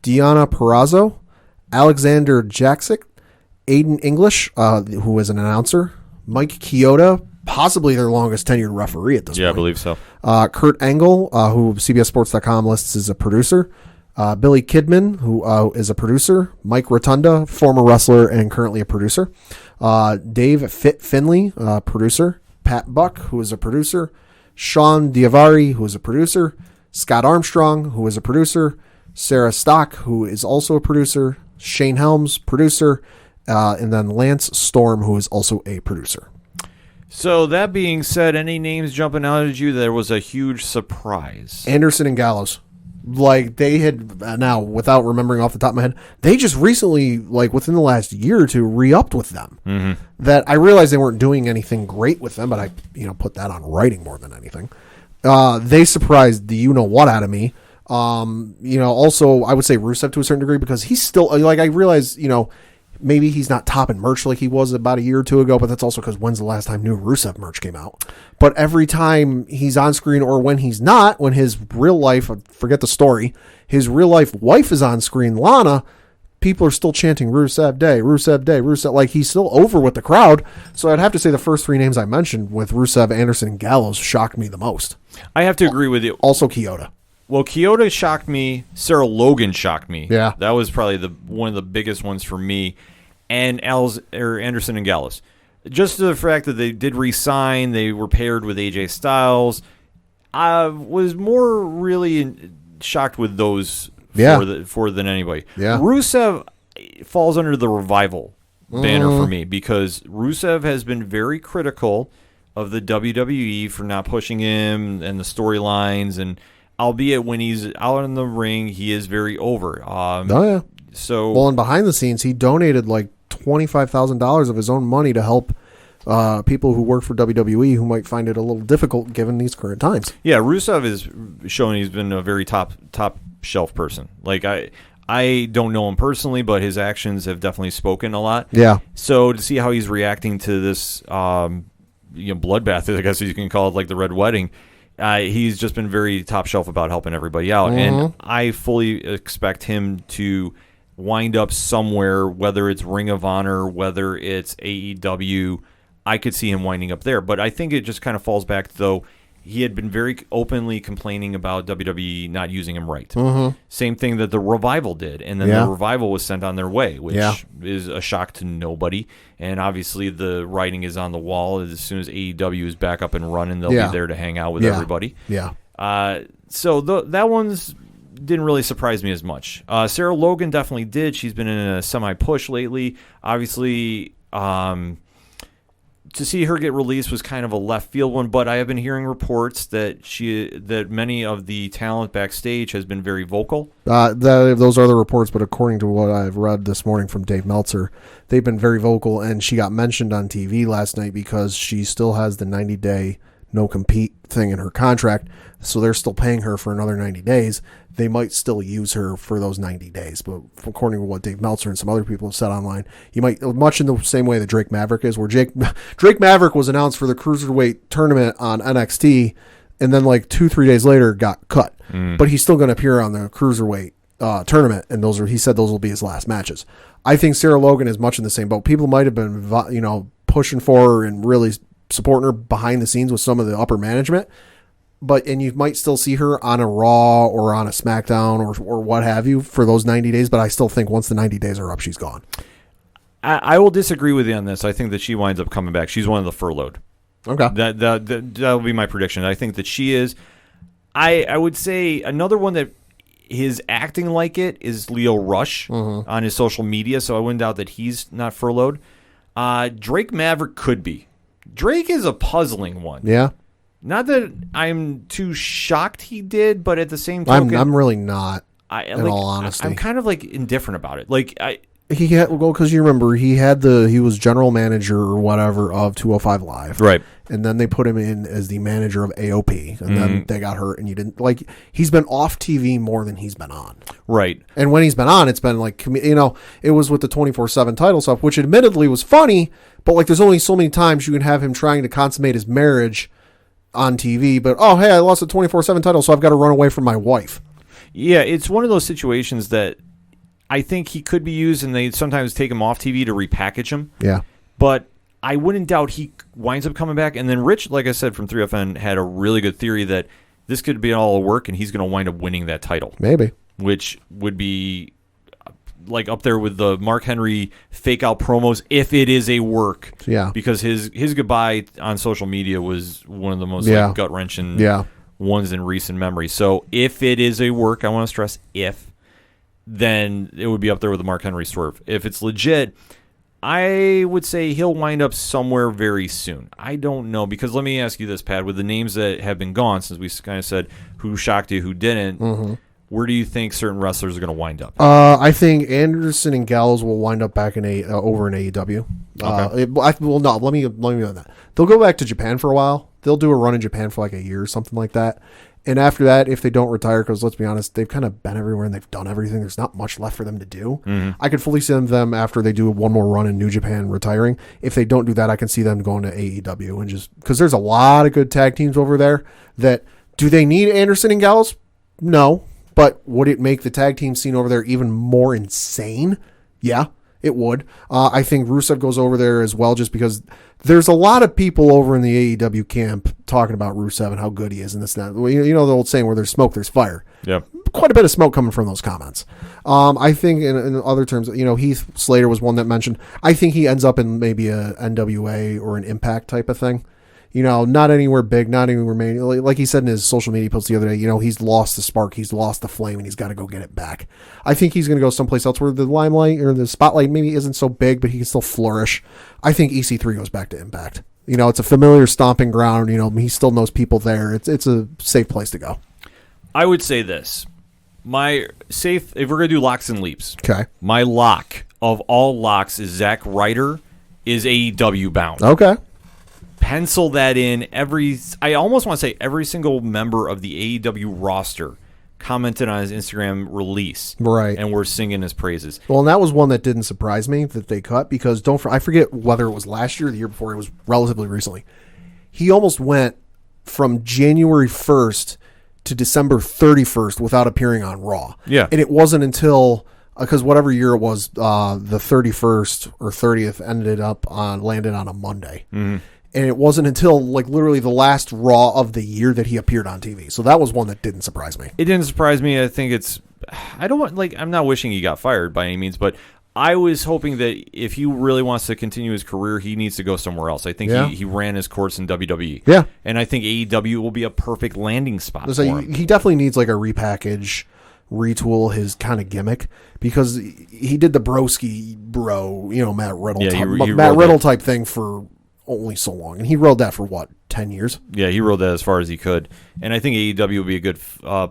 Deanna Perrazzo, Alexander Jaksic, Aiden English, who is an announcer, Mike Chioda, possibly their longest tenured referee at this point. Yeah, I believe so. Kurt Angle, who CBSSports.com lists as a producer, Billy Kidman, who is a producer. Mike Rotunda, former wrestler and currently a producer. Dave Finley, producer. Pat Buck, who is a producer. Sean Diavari, who is a producer. Scott Armstrong, who is a producer. Sarah Stock, who is also a producer. Shane Helms, producer. And then Lance Storm, who is also a producer. So that being said, any names jumping out at you? There was a huge surprise. Anderson and Gallows. Like, they had, now, without remembering off the top of my head, they just recently, like, within the last year or two, re-upped with them. Mm-hmm. That I realized they weren't doing anything great with them, but I, put that on writing more than anything. They surprised the you-know-what out of me. Also, I would say Rusev to a certain degree, because he's still, like, I realize, maybe he's not topping merch like he was about a year or two ago, but that's also because when's the last time new Rusev merch came out? But every time he's on screen, or when he's not, when his real life, forget the story, his real life wife is on screen, Lana, people are still chanting Rusev Day, Rusev Day, Rusev. Like, he's still over with the crowd. So I'd have to say the first three names I mentioned with Rusev, Anderson, and Gallows shocked me the most. I have to agree with you. Also Kyoto. Well, Kyoto shocked me. Sarah Logan shocked me. Yeah. That was probably one of the biggest ones for me. And Anderson and Gallows. Just the fact that they did re-sign, they were paired with AJ Styles. I was more really shocked with those for than anybody. Yeah. Rusev falls under the Revival banner for me, because Rusev has been very critical of the WWE for not pushing him and the storylines, and albeit when he's out in the ring, he is very over. So, and behind the scenes, he donated like $25,000 of his own money to help people who work for WWE who might find it a little difficult given these current times. Yeah, Rusev is showing he's been a very top shelf person. Like, I don't know him personally, but his actions have definitely spoken a lot. Yeah. So to see how he's reacting to this bloodbath, I guess you can call it, like the Red Wedding, he's just been very top shelf about helping everybody out. And I fully expect him to wind up somewhere, whether it's Ring of Honor, whether it's AEW. I could see him winding up there. But I think it just kind of falls back, though. He had been very openly complaining about WWE not using him right. Same thing that the Revival did. And then the Revival was sent on their way, which is a shock to nobody. And obviously the writing is on the wall. As soon as AEW is back up and running, they'll be there to hang out with everybody. Yeah. So that one's didn't really surprise me as much. Sarah Logan definitely did. She's been in a semi-push lately. Obviously, to see her get released was kind of a left field one, but I have been hearing reports that many of the talent backstage has been very vocal. Those are the reports, but according to what I've read this morning from Dave Meltzer, they've been very vocal, and she got mentioned on TV last night because she still has the 90-day no-compete thing in her contract, so they're still paying her for another 90 days. They might still use her for those 90 days, but according to what Dave Meltzer and some other people have said online, you might, much in the same way that Drake Maverick is, where Drake Maverick was announced for the Cruiserweight tournament on NXT, and then like 2-3 days later got cut. But he's still going to appear on the Cruiserweight tournament, and he said those will be his last matches. I think Sarah Logan is much in the same boat. People might have been pushing for her and really supporting her behind the scenes with some of the upper management, and you might still see her on a Raw or on a SmackDown or what have you for those 90 days, but I still think once the 90 days are up, she's gone. I will disagree with you on this. I think that she winds up coming back. She's one of the furloughed. Okay. That'll be my prediction. I think that she is. I would say another one that is acting like it is Leo Rush on his social media, so I wouldn't doubt that he's not furloughed. Drake Maverick could be. Drake is a puzzling one. Yeah. Not that I'm too shocked he did, but at the same time, I'm really not. In all honesty, I'm kind of like indifferent about it. Like because you remember he was general manager or whatever of 205 Live, right? And then they put him in as the manager of AOP, and then they got hurt, and you didn't like. He's been off TV more than he's been on, right? And when he's been on, it's been like it was with the 24/7 title stuff, which admittedly was funny, but like there's only so many times you can have him trying to consummate his marriage on TV, but hey, I lost the 24/7 title, so I've got to run away from my wife. Yeah, it's one of those situations that I think he could be used, and they sometimes take him off TV to repackage him. Yeah. But I wouldn't doubt he winds up coming back. And then Rich, like I said, from 3FN, had a really good theory that this could be all a work, and he's going to wind up winning that title. Maybe. which would be like up there with the Mark Henry fake out promos if it is a work. Yeah. Because his goodbye on social media was one of the most gut wrenching ones in recent memory. So if it is a work, I want to stress if, then it would be up there with the Mark Henry swerve. If it's legit, I would say he'll wind up somewhere very soon. I don't know, because let me ask you this, Pat, with the names that have been gone, since we kind of said who shocked you, who didn't, where do you think certain wrestlers are going to wind up? I think Anderson and Gallows will wind up back in over in AEW. Okay. Let me on that. They'll go back to Japan for a while. They'll do a run in Japan for like a year or something like that. And after that, if they don't retire, because let's be honest, they've kind of been everywhere and they've done everything. There's not much left for them to do. I could fully see them after they do one more run in New Japan retiring. If they don't do that, I can see them going to AEW and just because there's a lot of good tag teams over there. That do they need Anderson and Gallows? No. But would it make the tag team scene over there even more insane? Yeah, it would. I think Rusev goes over there as well just because there's a lot of people over in the AEW camp talking about Rusev and how good he is and this and that. You know the old saying where there's smoke, there's fire. Yeah. Quite a bit of smoke coming from those comments. I think in other terms, Heath Slater was one that mentioned, I think he ends up in maybe a NWA or an Impact type of thing. Not anywhere big, not anywhere main. Like he said in his social media post the other day, he's lost the spark, he's lost the flame, and he's got to go get it back. I think he's going to go someplace else where the limelight or the spotlight maybe isn't so big, but he can still flourish. I think EC3 goes back to Impact. It's a familiar stomping ground. He still knows people there. It's a safe place to go. I would say this. If we're going to do locks and leaps, okay. My lock of all locks is Zack Ryder is AEW bound. Okay. Pencil that in. I almost want to say every single member of the AEW roster commented on his Instagram release. Right. And we're singing his praises. Well, and that was one that didn't surprise me that they cut because I forget whether it was last year or the year before. It was relatively recently. He almost went from January 1st to December 31st without appearing on Raw. Yeah. And it wasn't until, because whatever year it was, the 31st or 30th landed on a Monday. Mm-hmm. And it wasn't until literally the last Raw of the year that he appeared on TV. So that was one that didn't surprise me. It didn't surprise me. I think I'm not wishing he got fired by any means, but I was hoping that if he really wants to continue his career, he needs to go somewhere else. I think he ran his course in WWE. Yeah. And I think AEW will be a perfect landing spot for him. He definitely needs a repackage, retool his kind of gimmick because he did the broski Matt Riddle Riddle type thing for only so long, and he rode that for 10 years. Yeah, he rode that as far as he could, and I think AEW would be a good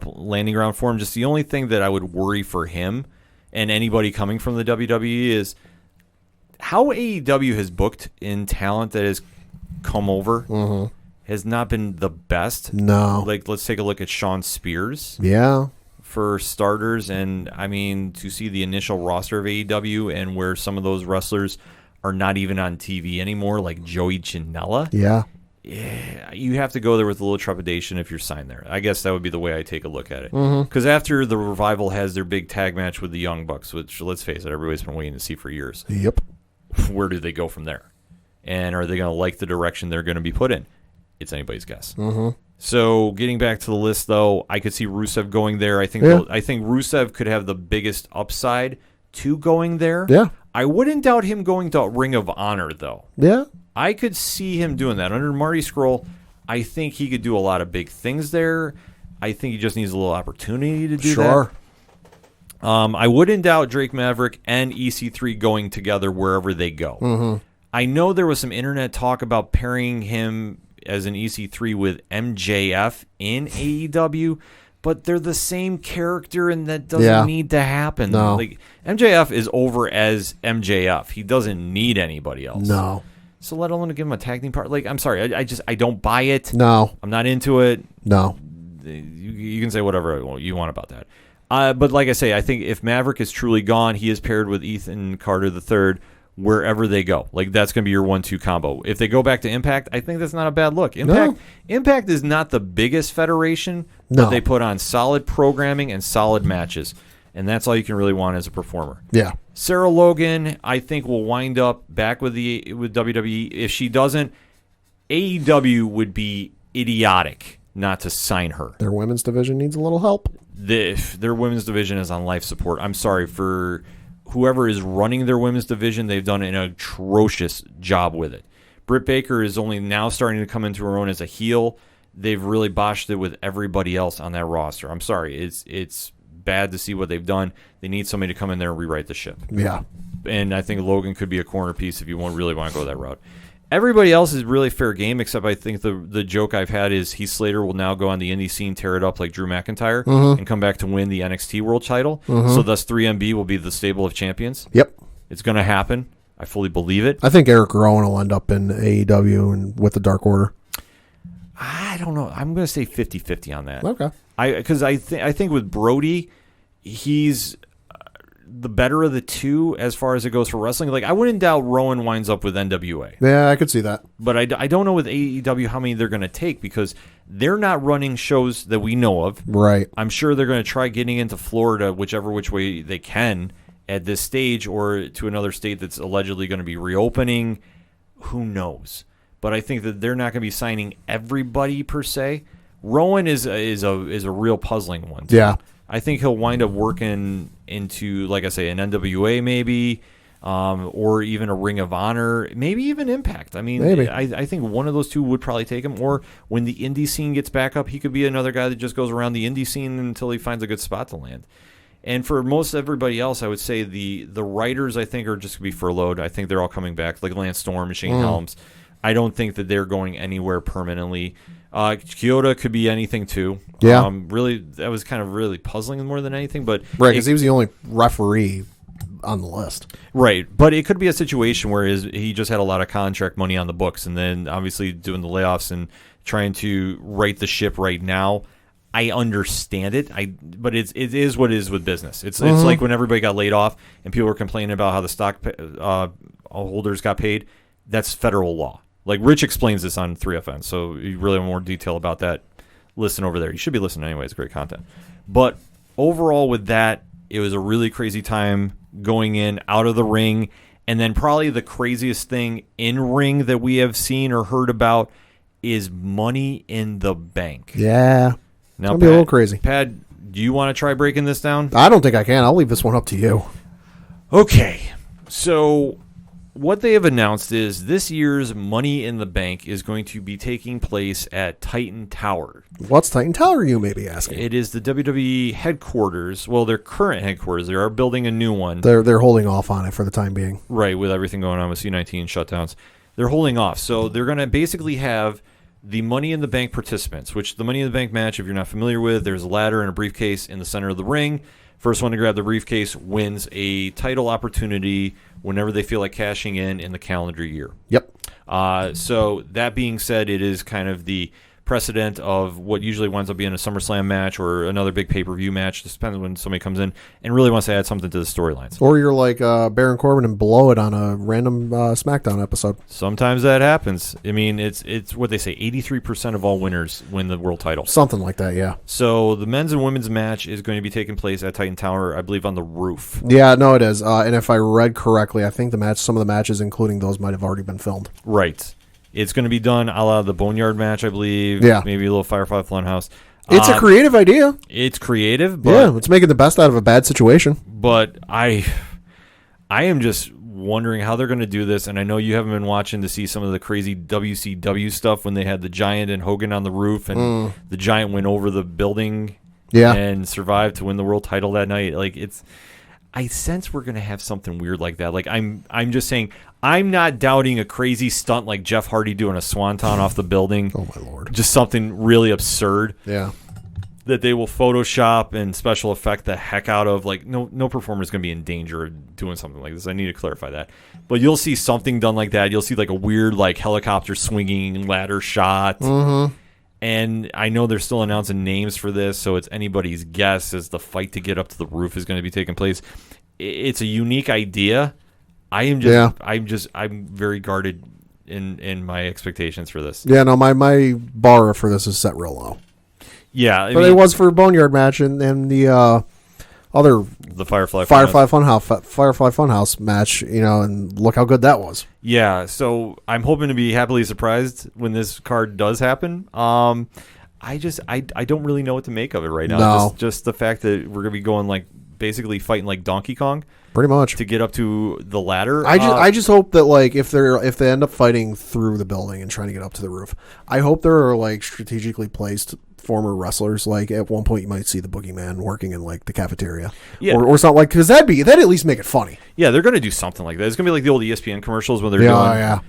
landing ground for him. Just the only thing that I would worry for him and anybody coming from the WWE is how AEW has booked in talent that has come over has not been the best. No, let's take a look at Shawn Spears. Yeah. For starters, and I mean to see the initial roster of AEW and where some of those wrestlers are not even on TV anymore, like Joey Janela. Yeah, you have to go there with a little trepidation if you're signed there. I guess that would be the way I take a look at it. Because after the Revival has their big tag match with the Young Bucks, which, let's face it, everybody's been waiting to see for years. Yep. Where do they go from there? And are they going to like the direction they're going to be put in? It's anybody's guess. So getting back to the list, though, I could see Rusev going there. I think Rusev could have the biggest upside to going there. Yeah. I wouldn't doubt him going to Ring of Honor, though. Yeah. I could see him doing that. Under Marty Scurll, I think he could do a lot of big things there. I think he just needs a little opportunity to do that. Sure. I wouldn't doubt Drake Maverick and EC3 going together wherever they go. I know there was some internet talk about pairing him as an EC3 with MJF in AEW, but they're the same character, and that doesn't need to happen. No. MJF is over as MJF. He doesn't need anybody else. No. So let alone give him a tag team part. I'm sorry, I don't buy it. No. I'm not into it. No. You can say whatever you want about that. But like I say, I think if Maverick is truly gone, he is paired with Ethan Carter III wherever they go. That's going to be your 1-2 combo. If they go back to Impact, I think that's not a bad look. Impact is not the biggest federation, but they put on solid programming and solid matches. And that's all you can really want as a performer. Yeah. Sarah Logan, I think, will wind up back with WWE. If she doesn't, AEW would be idiotic not to sign her. Their women's division needs a little help. Their women's division is on life support. I'm sorry for whoever is running their women's division. They've done an atrocious job with it. Britt Baker is only now starting to come into her own as a heel. They've really botched it with everybody else on that roster. I'm sorry. It's bad to see what they've done. They need somebody to come in there and rewrite the ship. Yeah. And I think Logan could be a corner piece if you really want to go that route. Everybody else is really fair game, except I think the joke I've had is Heath Slater will now go on the indie scene, tear it up like Drew McIntyre, and come back to win the NXT World title. So thus 3MB will be the stable of champions. Yep. It's going to happen. I fully believe it. I think Eric Rowan will end up in AEW and with the Dark Order. I don't know. I'm going to say 50-50 on that. Okay. Because I think with Brody, he's the better of the two as far as it goes for wrestling. Like, I wouldn't doubt Rowan winds up with NWA. Yeah, I could see that. But I don't know with AEW how many they're going to take because they're not running shows that we know of. Right. I'm sure they're going to try getting into Florida which way they can at this stage, or to another state that's allegedly going to be reopening. Who knows? But I think that they're not going to be signing everybody per se. Rowan is a real puzzling one. Yeah. I think he'll wind up working into, like I say, an NWA maybe, or even a Ring of Honor, maybe even Impact. I mean, maybe. I think one of those two would probably take him. Or when the indie scene gets back up, he could be another guy that just goes around the indie scene until he finds a good spot to land. And for most everybody else, I would say the writers, I think, are just going to be furloughed. I think they're all coming back, like Lance Storm and Shane Helms. I don't think that they're going anywhere permanently. Kyoto could be anything, too. Yeah. Really, that was kind of really puzzling more than anything. But right, because he was the only referee on the list. Right. But it could be a situation where he just had a lot of contract money on the books, and then obviously doing the layoffs and trying to right the ship right now. I understand it. But it is what it is with business. It's like when everybody got laid off and people were complaining about how the stock holders got paid. That's federal law. Like Rich explains this on 3FN, so you really want more detail about that, listen over there. You should be listening anyway. It's great content. But overall with that, it was a really crazy time going in, out of the ring, and then probably the craziest thing in ring that we have seen or heard about is Money in the Bank. Yeah. Now, That'll be a little crazy. Pat, do you want to try breaking this down? I don't think I can. I'll leave this one up to you. Okay. So what they have announced is this year's Money in the Bank is going to be taking place at Titan Tower. What's Titan Tower, you may be asking? It is the WWE headquarters. Well, their current headquarters. They are building a new one. They're holding off on it for the time being. Right, with everything going on with C-19 shutdowns. They're holding off. So they're going to basically have the Money in the Bank participants, which the Money in the Bank match, if you're not familiar with, there's a ladder and a briefcase in the center of the ring. First one to grab the briefcase wins a title opportunity whenever they feel like cashing in the calendar year. Yep. So that being said, it is kind of the precedent of what usually winds up being a SummerSlam match or another big pay-per-view match. This depends when somebody comes in and really wants to add something to the storylines. Or you're like Baron Corbin and blow it on a random SmackDown episode. Sometimes that happens. I mean, it's what they say, 83% of all winners win the world title. Something like that, yeah. So the men's and women's match is going to be taking place at Titan Tower, I believe, on the roof. Yeah, no, it is. And if I read correctly, I think some of the matches, including those, might have already been filmed. Right. It's going to be done a la the Boneyard match, I believe. Yeah. Maybe a little Firefly Funhouse. It's a creative idea. It's creative, but yeah, it's making the best out of a bad situation. But I am just wondering how they're going to do this, and I know you haven't been watching to see some of the crazy WCW stuff when they had the Giant and Hogan on the roof, and the Giant went over the building and survived to win the world title that night. Like, I sense we're going to have something weird like that. Like, I'm just saying, I'm not doubting a crazy stunt like Jeff Hardy doing a swanton off the building. Oh, my Lord. Just something really absurd. Yeah. That they will Photoshop and special effect the heck out of. Like, no performer is going to be in danger of doing something like this. I need to clarify that. But you'll see something done like that. You'll see like a weird like helicopter swinging ladder shot. Mm-hmm. And I know they're still announcing names for this, so it's anybody's guess as the fight to get up to the roof is going to be taking place. It's a unique idea. I'm very guarded in my expectations for this. Yeah, no, my bar for this is set real low. Yeah, but it was for a Boneyard match and the Firefly Funhouse match, and look how good that was. Yeah, so I'm hoping to be happily surprised when this card does happen. I don't really know what to make of it right now. No. Just the fact that we're gonna be going like basically fighting like Donkey Kong, pretty much, to get up to the ladder. I just hope that like if they end up fighting through the building and trying to get up to the roof, I hope there are like strategically placed former wrestlers. Like at one point you might see the Boogeyman working in like the cafeteria, or something, like, because that'd at least make it funny. Yeah, they're gonna do something like that. It's gonna be like the old ESPN commercials when they're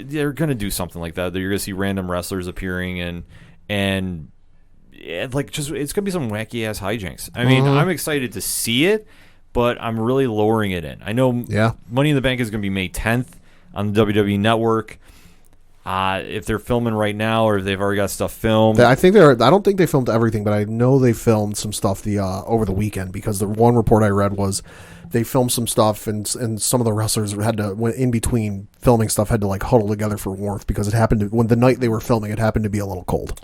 they're gonna do something like that. You're gonna see random wrestlers appearing and like just it's gonna be some wacky ass hijinks. I mean, I'm excited to see it, but I'm really lowering it in. I know Money in the Bank is gonna be May 10th on the WWE Network. If they're filming right now, or if they've already got stuff filmed, I don't think they filmed everything, but I know they filmed some stuff over the weekend, because the one report I read was they filmed some stuff, and some of the wrestlers had to, in between filming stuff, had to like huddle together for warmth, because it happened to, when the night they were filming, it happened to be a little cold.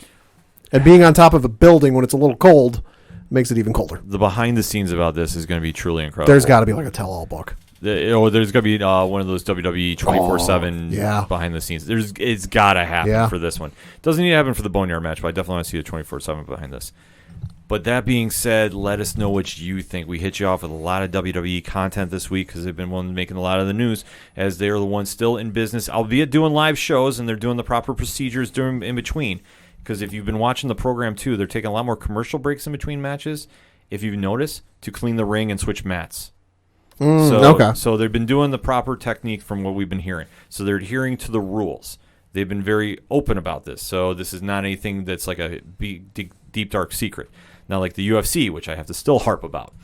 And being on top of a building when it's a little cold makes it even colder. The behind the scenes about this is going to be truly incredible. There's got to be like a tell-all book. There's going to be one of those WWE 24/7 behind the scenes. It's got to happen for this one. Doesn't need to happen for the Boneyard match, but I definitely want to see the 24/7 behind this. But that being said, let us know what you think. We hit you off with a lot of WWE content this week because they've been one making a lot of the news, as they are the ones still in business, albeit doing live shows, and they're doing the proper procedures during in between. Because if you've been watching the program too, they're taking a lot more commercial breaks in between matches, if you've noticed, to clean the ring and switch mats. So they've been doing the proper technique from what we've been hearing. So they're adhering to the rules. They've been very open about this. So this is not anything that's like a deep, dark secret. Not like the UFC, which I have to still harp about.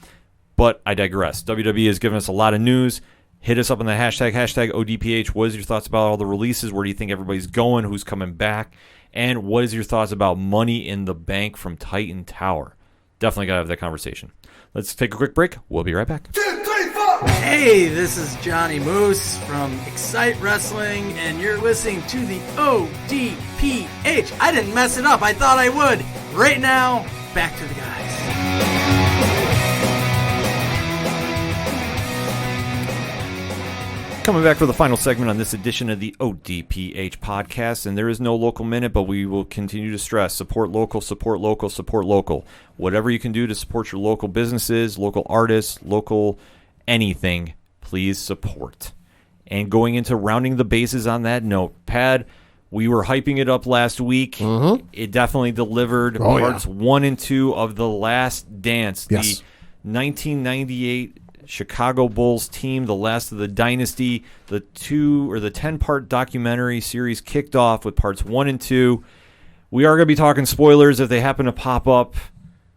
But I digress. WWE has given us a lot of news. Hit us up on the hashtag ODPH. What is your thoughts about all the releases? Where do you think everybody's going? Who's coming back? And what is your thoughts about Money in the Bank from Titan Tower? Definitely got to have that conversation. Let's take a quick break. We'll be right back. 2, 3, 4. Hey, this is Johnny Moose from Excite Wrestling, and you're listening to the ODPH. I didn't mess it up. I thought I would. Right now, back to the guys. Coming back for the final segment on this edition of the ODPH podcast, and there is no local minute, but we will continue to stress, support local, support local, support local. Whatever you can do to support your local businesses, local artists, local anything, please support. And going into rounding the bases on that note, Pad, we were hyping it up last week. It definitely delivered parts 1 and 2 of The Last Dance, the 1998 Chicago Bulls team, the last of the dynasty. The 10-part documentary series kicked off with parts 1 and 2. We are going to be talking spoilers if they happen to pop up.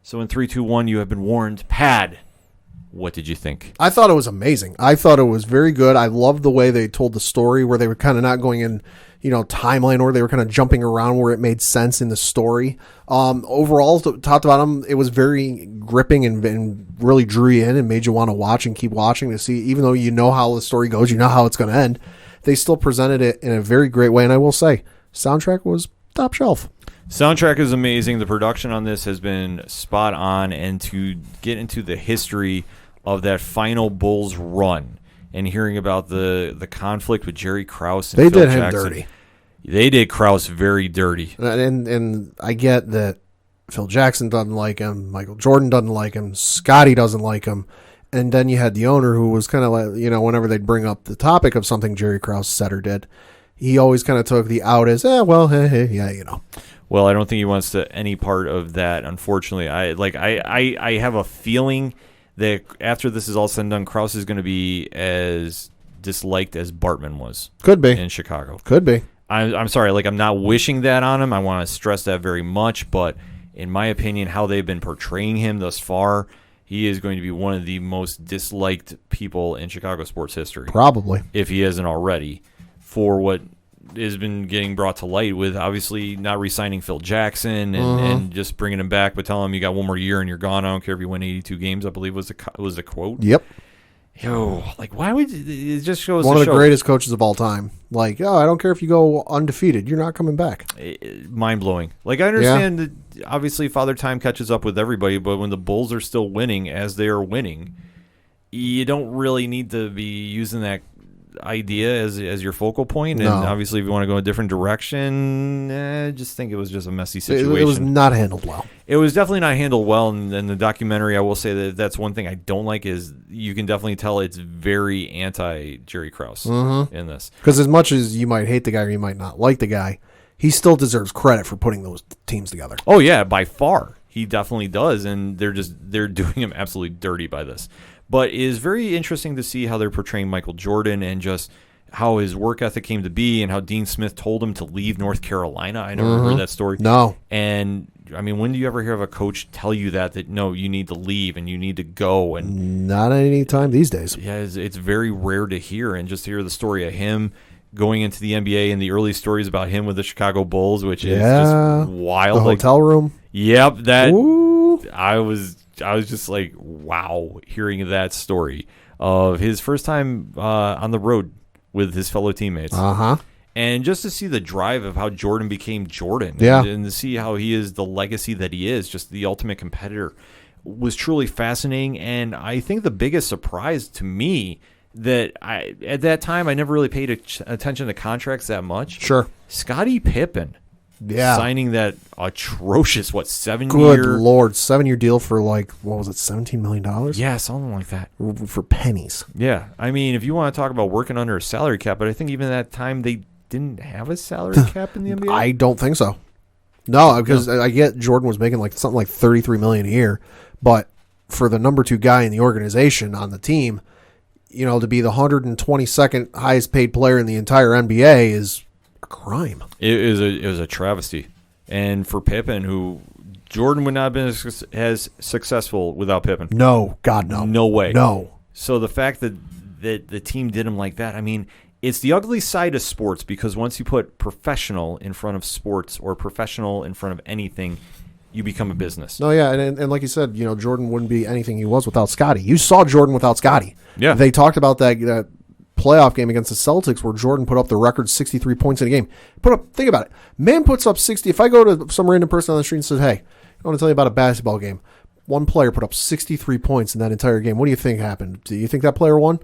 So in 3, 2, 1, you have been warned. Pad, what did you think? I thought it was amazing. I thought it was very good. I loved the way they told the story, where they were kind of not going in, timeline, or they were kind of jumping around where it made sense in the story. Overall, top to bottom, it was very gripping and really drew you in and made you want to watch and keep watching to see, even though you know how the story goes, you know how it's going to end. They still presented it in a very great way, and I will say, soundtrack was top shelf. Soundtrack is amazing. The production on this has been spot on, and to get into the history of that final Bulls run and hearing about the conflict with Jerry Krause and Phil Jackson. They did him dirty. They did Krause very dirty. And I get that Phil Jackson doesn't like him, Michael Jordan doesn't like him, Scotty doesn't like him, and then you had the owner who was kind of like, whenever they'd bring up the topic of something Jerry Krause said or did, he always kind of took the out as, Well, I don't think he wants to any part of that, unfortunately. I have a feeling that after this is all said and done, Krause is going to be as disliked as Bartman was. Could be. In Chicago. Could be. I'm sorry, I'm not wishing that on him. I want to stress that very much, but in my opinion, how they've been portraying him thus far, he is going to be one of the most disliked people in Chicago sports history. Probably. If he isn't already, for what has been getting brought to light with obviously not re-signing Phil Jackson and just bringing him back, but telling him you got one more year and you're gone. I don't care if you win 82 games, I believe was the quote. Yep. Why would it just shows one of the greatest coaches of all time? I don't care if you go undefeated, you're not coming back. Mind blowing. I understand that obviously Father Time catches up with everybody, but when the Bulls are still winning as they are winning, you don't really need to be using that idea as your focal point, and obviously if you want to go a different direction, I just think it was just a messy situation. It was not handled well. It was definitely not handled well, and the documentary, I will say that that's one thing I don't like, is you can definitely tell it's very anti-Jerry Krause in this. Because as much as you might hate the guy or you might not like the guy, he still deserves credit for putting those teams together. Oh, yeah, by far. He definitely does, and they're doing him absolutely dirty by this. But it is very interesting to see how they're portraying Michael Jordan and just how his work ethic came to be, and how Dean Smith told him to leave North Carolina. I never heard that story. No. And, I mean, when do you ever hear of a coach tell you that no, you need to leave and you need to go? And not any time these days. Yeah, it's very rare to hear, and just to hear the story of him going into the NBA and the early stories about him with the Chicago Bulls, which is just wild. The hotel room. Yep, that. Ooh. I was just like, wow, hearing that story of his first time on the road with his fellow teammates. And just to see the drive of how Jordan became Jordan, and to see how he is the legacy that he is, just the ultimate competitor, was truly fascinating. And I think the biggest surprise to me, that at that time I never really paid attention to contracts that much. Sure. Scottie Pippen. Yeah. Signing that atrocious, 7-year? Good Lord, 7-year deal for $17 million? Yeah, something like that. For pennies. Yeah. I mean, if you want to talk about working under a salary cap, but I think even at that time they didn't have a salary cap in the NBA? I don't think so. No, because I get Jordan was making something like $33 million a year, but for the number 2 guy in the organization on the team, to be the 122nd highest paid player in the entire NBA is a crime. It was a travesty. And for Pippen, who Jordan would not have been as successful without Pippen. No, God, no. No way. No. So the fact that the team did him like that, I mean, it's the ugly side of sports, because once you put professional in front of sports or professional in front of anything, you become a business. No, yeah, and like you said, Jordan wouldn't be anything he was without Scottie. You saw Jordan without Scottie. Yeah. They talked about that playoff game against the Celtics where Jordan put up the record 63 points in a game. Think about it. Man puts up 60. If I go to some random person on the street and says, hey, I want to tell you about a basketball game. One player put up 63 points in that entire game. What do you think happened? Do you think that player won?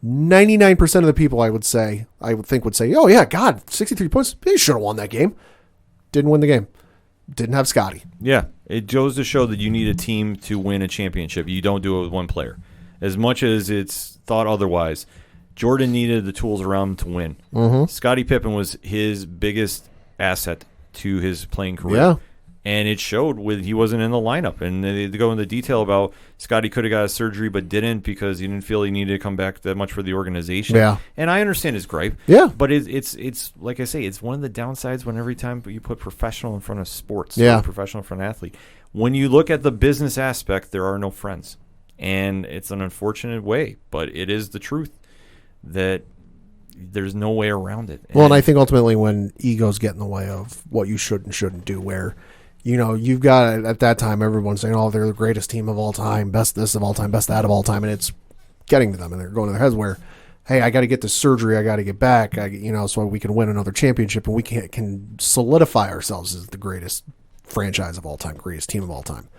99% of the people I would think would say, oh yeah, God, 63 points. They should have won that game. Didn't win the game. Didn't have Scottie. Yeah, it goes to show that you need a team to win a championship. You don't do it with one player. As much as it's thought otherwise, Jordan needed the tools around him to win. Mm-hmm. Scottie Pippen was his biggest asset to his playing career. Yeah. And it showed when he wasn't in the lineup. And they go into detail about Scottie could have got a surgery but didn't because he didn't feel he needed to come back that much for the organization. Yeah. And I understand his gripe. Yeah. But it's like I say, it's one of the downsides when every time you put professional in front of sports, yeah, or professional in front of athlete. When you look at the business aspect, there are no friends. And it's an unfortunate way, but it is the truth that there's no way around it. Well, and I think ultimately when egos get in the way of what you should and shouldn't do, where you've got, at that time, everyone's saying, oh, they're the greatest team of all time, best this of all time, best that of all time, and it's getting to them, and they're going to their heads where, hey, I got to get this surgery, I got to get back, so we can win another championship, and we can solidify ourselves as the greatest franchise of all time, greatest team of all time.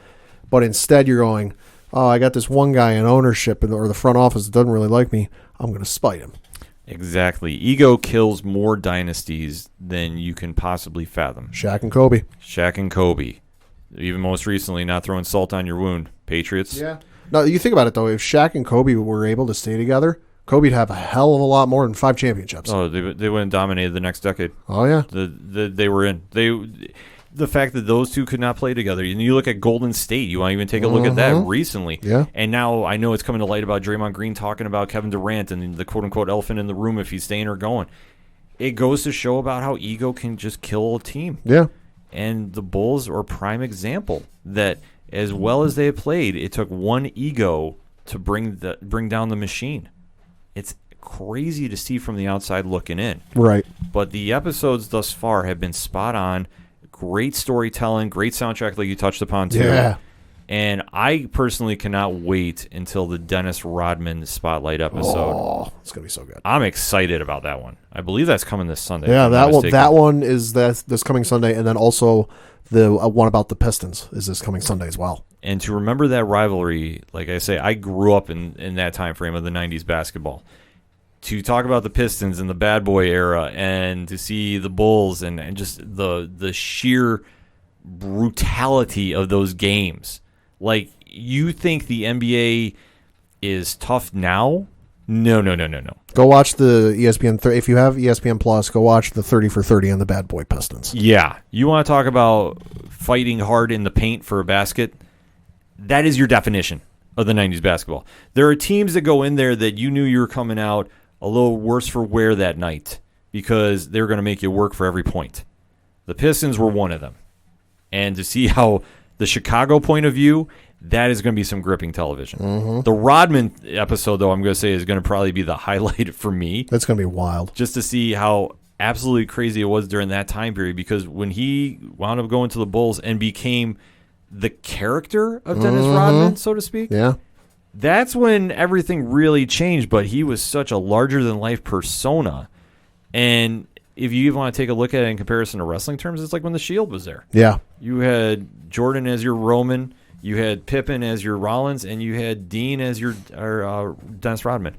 But instead, you're going, oh, I got this one guy in ownership or the front office that doesn't really like me, I'm going to spite him. Exactly. Ego kills more dynasties than you can possibly fathom. Shaq and Kobe. Even most recently, not throwing salt on your wound. Patriots. Yeah. No, you think about it, though. If Shaq and Kobe were able to stay together, Kobe'd have a hell of a lot more than 5 championships. Oh, they wouldn't have dominated the next decade. Oh, yeah. They were in. The fact that those two could not play together. And you look at Golden State. You want to even take a look at that recently. Yeah. And now I know it's coming to light about Draymond Green talking about Kevin Durant and the quote-unquote elephant in the room if he's staying or going. It goes to show about how ego can just kill a team. Yeah. And the Bulls are a prime example that as well as they played, it took one ego to bring down the machine. It's crazy to see from the outside looking in. Right. But the episodes thus far have been spot on. Great storytelling, great soundtrack like you touched upon too. Yeah. And I personally cannot wait until the Dennis Rodman Spotlight episode. Oh, it's going to be so good. I'm excited about that one. I believe that's coming this Sunday. Yeah, that one is this coming Sunday, and then also the one about the Pistons is this coming Sunday as well. And to remember that rivalry, like I say, I grew up in that time frame of the 90s basketball. to talk about the Pistons and the bad boy era, and to see the Bulls and just the sheer brutality of those games. Like, you think the NBA is tough now? No. Go watch the ESPN. If you have ESPN Plus, go watch the 30 for 30 on the bad boy Pistons. Yeah. You want to talk about fighting hard in the paint for a basket? That is your definition of the 90s basketball. There are teams that go in there that you knew you were coming out a little worse for wear that night because they're going to make you work for every point. The Pistons were one of them. And to see how the Chicago point of view, that is going to be some gripping television. Mm-hmm. The Rodman episode, though, I'm going to say is going to probably be the highlight for me. That's going to be wild. Just to see how absolutely crazy it was during that time period, because when he wound up going to the Bulls and became the character of Dennis Rodman, so to speak, that's when everything really changed. But he was such a larger-than-life persona. And if you even want to take a look at it in comparison to wrestling terms, it's like when the Shield was there. Yeah. You had Jordan as your Roman, you had Pippen as your Rollins, and you had Dean as your Dennis Rodman.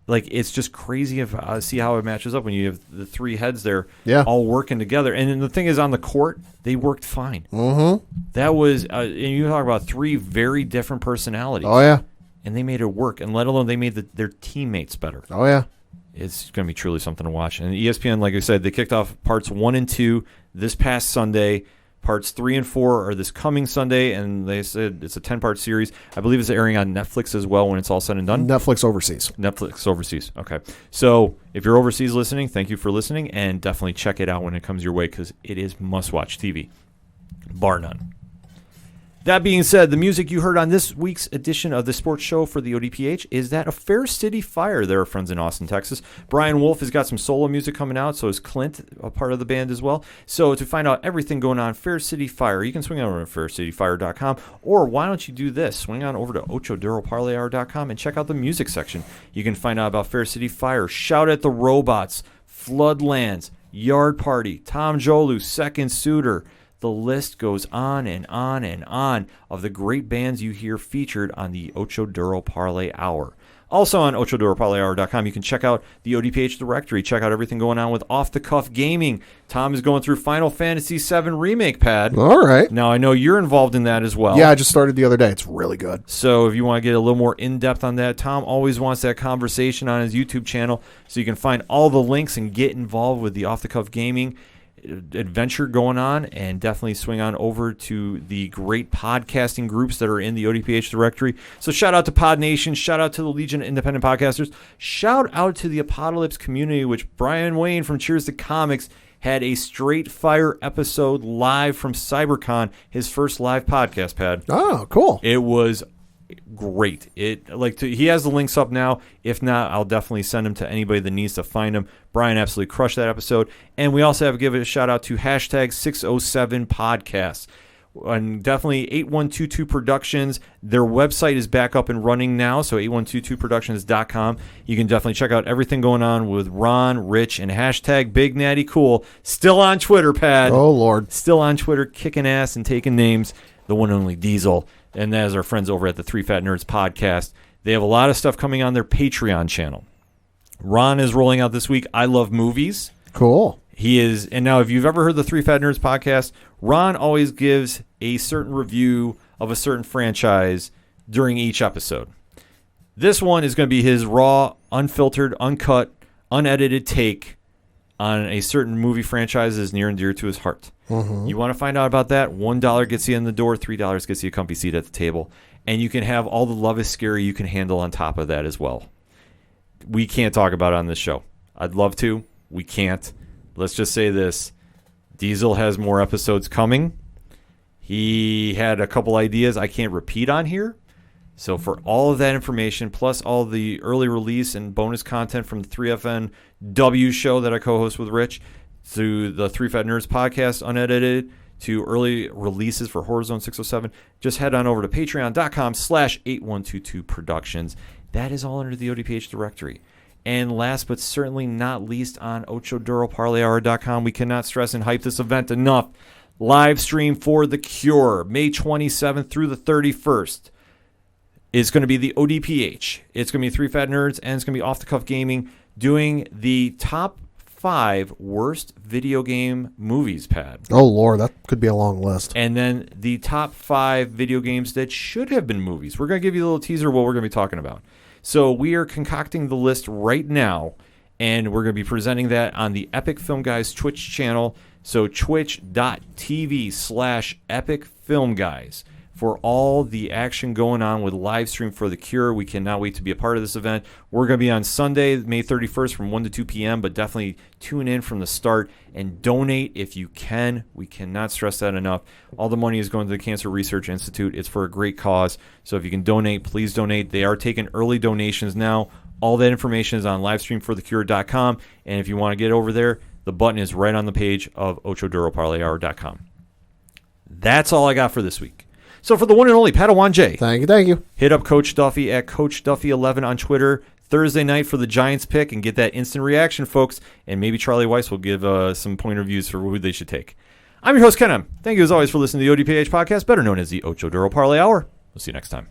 Like, it's just crazy to see how it matches up when you have the three heads there all working together. And then the thing is, on the court, they worked fine. Mm-hmm. That was, and you talk about three very different personalities. Oh, yeah. And they made it work, and let alone they made their teammates better. Oh, yeah. It's going to be truly something to watch. And ESPN, like I said, they kicked off parts 1 and 2 this past Sunday. Parts 3 and 4 are this coming Sunday, and they said it's a 10-part series. I believe it's airing on Netflix as well when it's all said and done. Netflix overseas. Okay. So if you're overseas listening, thank you for listening, and definitely check it out when it comes your way, because it is must-watch TV, bar none. That being said, the music you heard on this week's edition of the sports show for the ODPH is that of Fair City Fire. They're friends in Austin, Texas. Brian Wolf has got some solo music coming out, so is Clint, a part of the band as well. So to find out everything going on Fair City Fire, you can swing over to faircityfire.com, or why don't you do this? Swing on over to ochoduroparlayhour.com and check out the music section. You can find out about Fair City Fire, Shout at the Robots, Floodlands, Yard Party, Tom Jolu, Second Suitor. The list goes on and on and on of the great bands you hear featured on the Ocho Duro Parlay Hour. Also on ochoduroparlayhour.com, you can check out the ODPH directory. Check out everything going on with Off the Cuff Gaming. Tom is going through Final Fantasy VII Remake, Pad. All right. Now, I know you're involved in that as well. Yeah, I just started the other day. It's really good. So if you want to get a little more in-depth on that, Tom always wants that conversation on his YouTube channel, so you can find all the links and get involved with the Off the Cuff Gaming adventure going on, and definitely swing on over to the great podcasting groups that are in the ODPH directory. So shout out to PodNation, shout out to the Legion of Independent Podcasters, shout out to the Apocalypse community, which Brian Wayne from Cheers to Comics had a straight fire episode live from CyberCon, his first live podcast, Pad. Oh, cool. It was great. He has the links up now. If not, I'll definitely send them to anybody that needs to find them. Brian absolutely crushed that episode. And we also have to give a shout out to hashtag 607 podcasts. And definitely 8122 Productions. Their website is back up and running now, so 8122productions.com. You can definitely check out everything going on with Ron, Rich, and hashtag Big Natty Cool. Still on Twitter, Pad. Oh, Lord. Still on Twitter, kicking ass and taking names. The one and only Diesel. And that is our friends over at the Three Fat Nerds podcast. They have a lot of stuff coming on their Patreon channel. Ron is rolling out this week I Love Movies. Cool. He is, and now if you've ever heard the Three Fat Nerds podcast, Ron always gives a certain review of a certain franchise during each episode. This one is going to be his raw, unfiltered, uncut, unedited take on a certain movie franchise that is near and dear to his heart. Mm-hmm. You want to find out about that? $1 gets you in the door, $3 gets you a comfy seat at the table, and you can have all the Love is Scary you can handle on top of that as well. We can't talk about it on this show. I'd love to. We can't. Let's just say this. Diesel has more episodes coming. He had a couple ideas I can't repeat on here. So for all of that information, plus all the early release and bonus content from the 3FNW show that I co-host with Rich, through the Three Fat Nerds podcast, unedited, to early releases for Horror Zone 607, just head on over to patreon.com/8122productions. That is all under the ODPH directory. And last but certainly not least, on ochoduroparlayhour.com, we cannot stress and hype this event enough. Live stream for The Cure, May 27th through the 31st. is going to be the ODPH. It's going to be 3 Fat Nerds, and it's going to be Off the Cuff Gaming doing the top 5 worst video game movies, Pat. Oh, Lord, that could be a long list. And then the top 5 video games that should have been movies. We're going to give you a little teaser of what we're going to be talking about. So we are concocting the list right now, and we're going to be presenting that on the Epic Film Guys Twitch channel. So twitch.tv/Epic Film Guys for all the action going on with live stream for The Cure. We cannot wait to be a part of this event. We're going to be on Sunday, May 31st from 1 to 2 p.m., but definitely tune in from the start and donate if you can. We cannot stress that enough. All the money is going to the Cancer Research Institute. It's for a great cause. So if you can donate, please donate. They are taking early donations now. All that information is on livestreamforthecure.com. And if you want to get over there, the button is right on the page of ochoduroparlayhour.com. That's all I got for this week. So for the one and only Padawan J. Thank you. Hit up Coach Duffy at Coach Duffy11 on Twitter Thursday night for the Giants pick and get that instant reaction, folks. And maybe Charlie Weiss will give some point of views for who they should take. I'm your host, Ken M. Thank you as always for listening to the ODPH podcast, better known as the Ocho Duro Parlay Hour. We'll see you next time.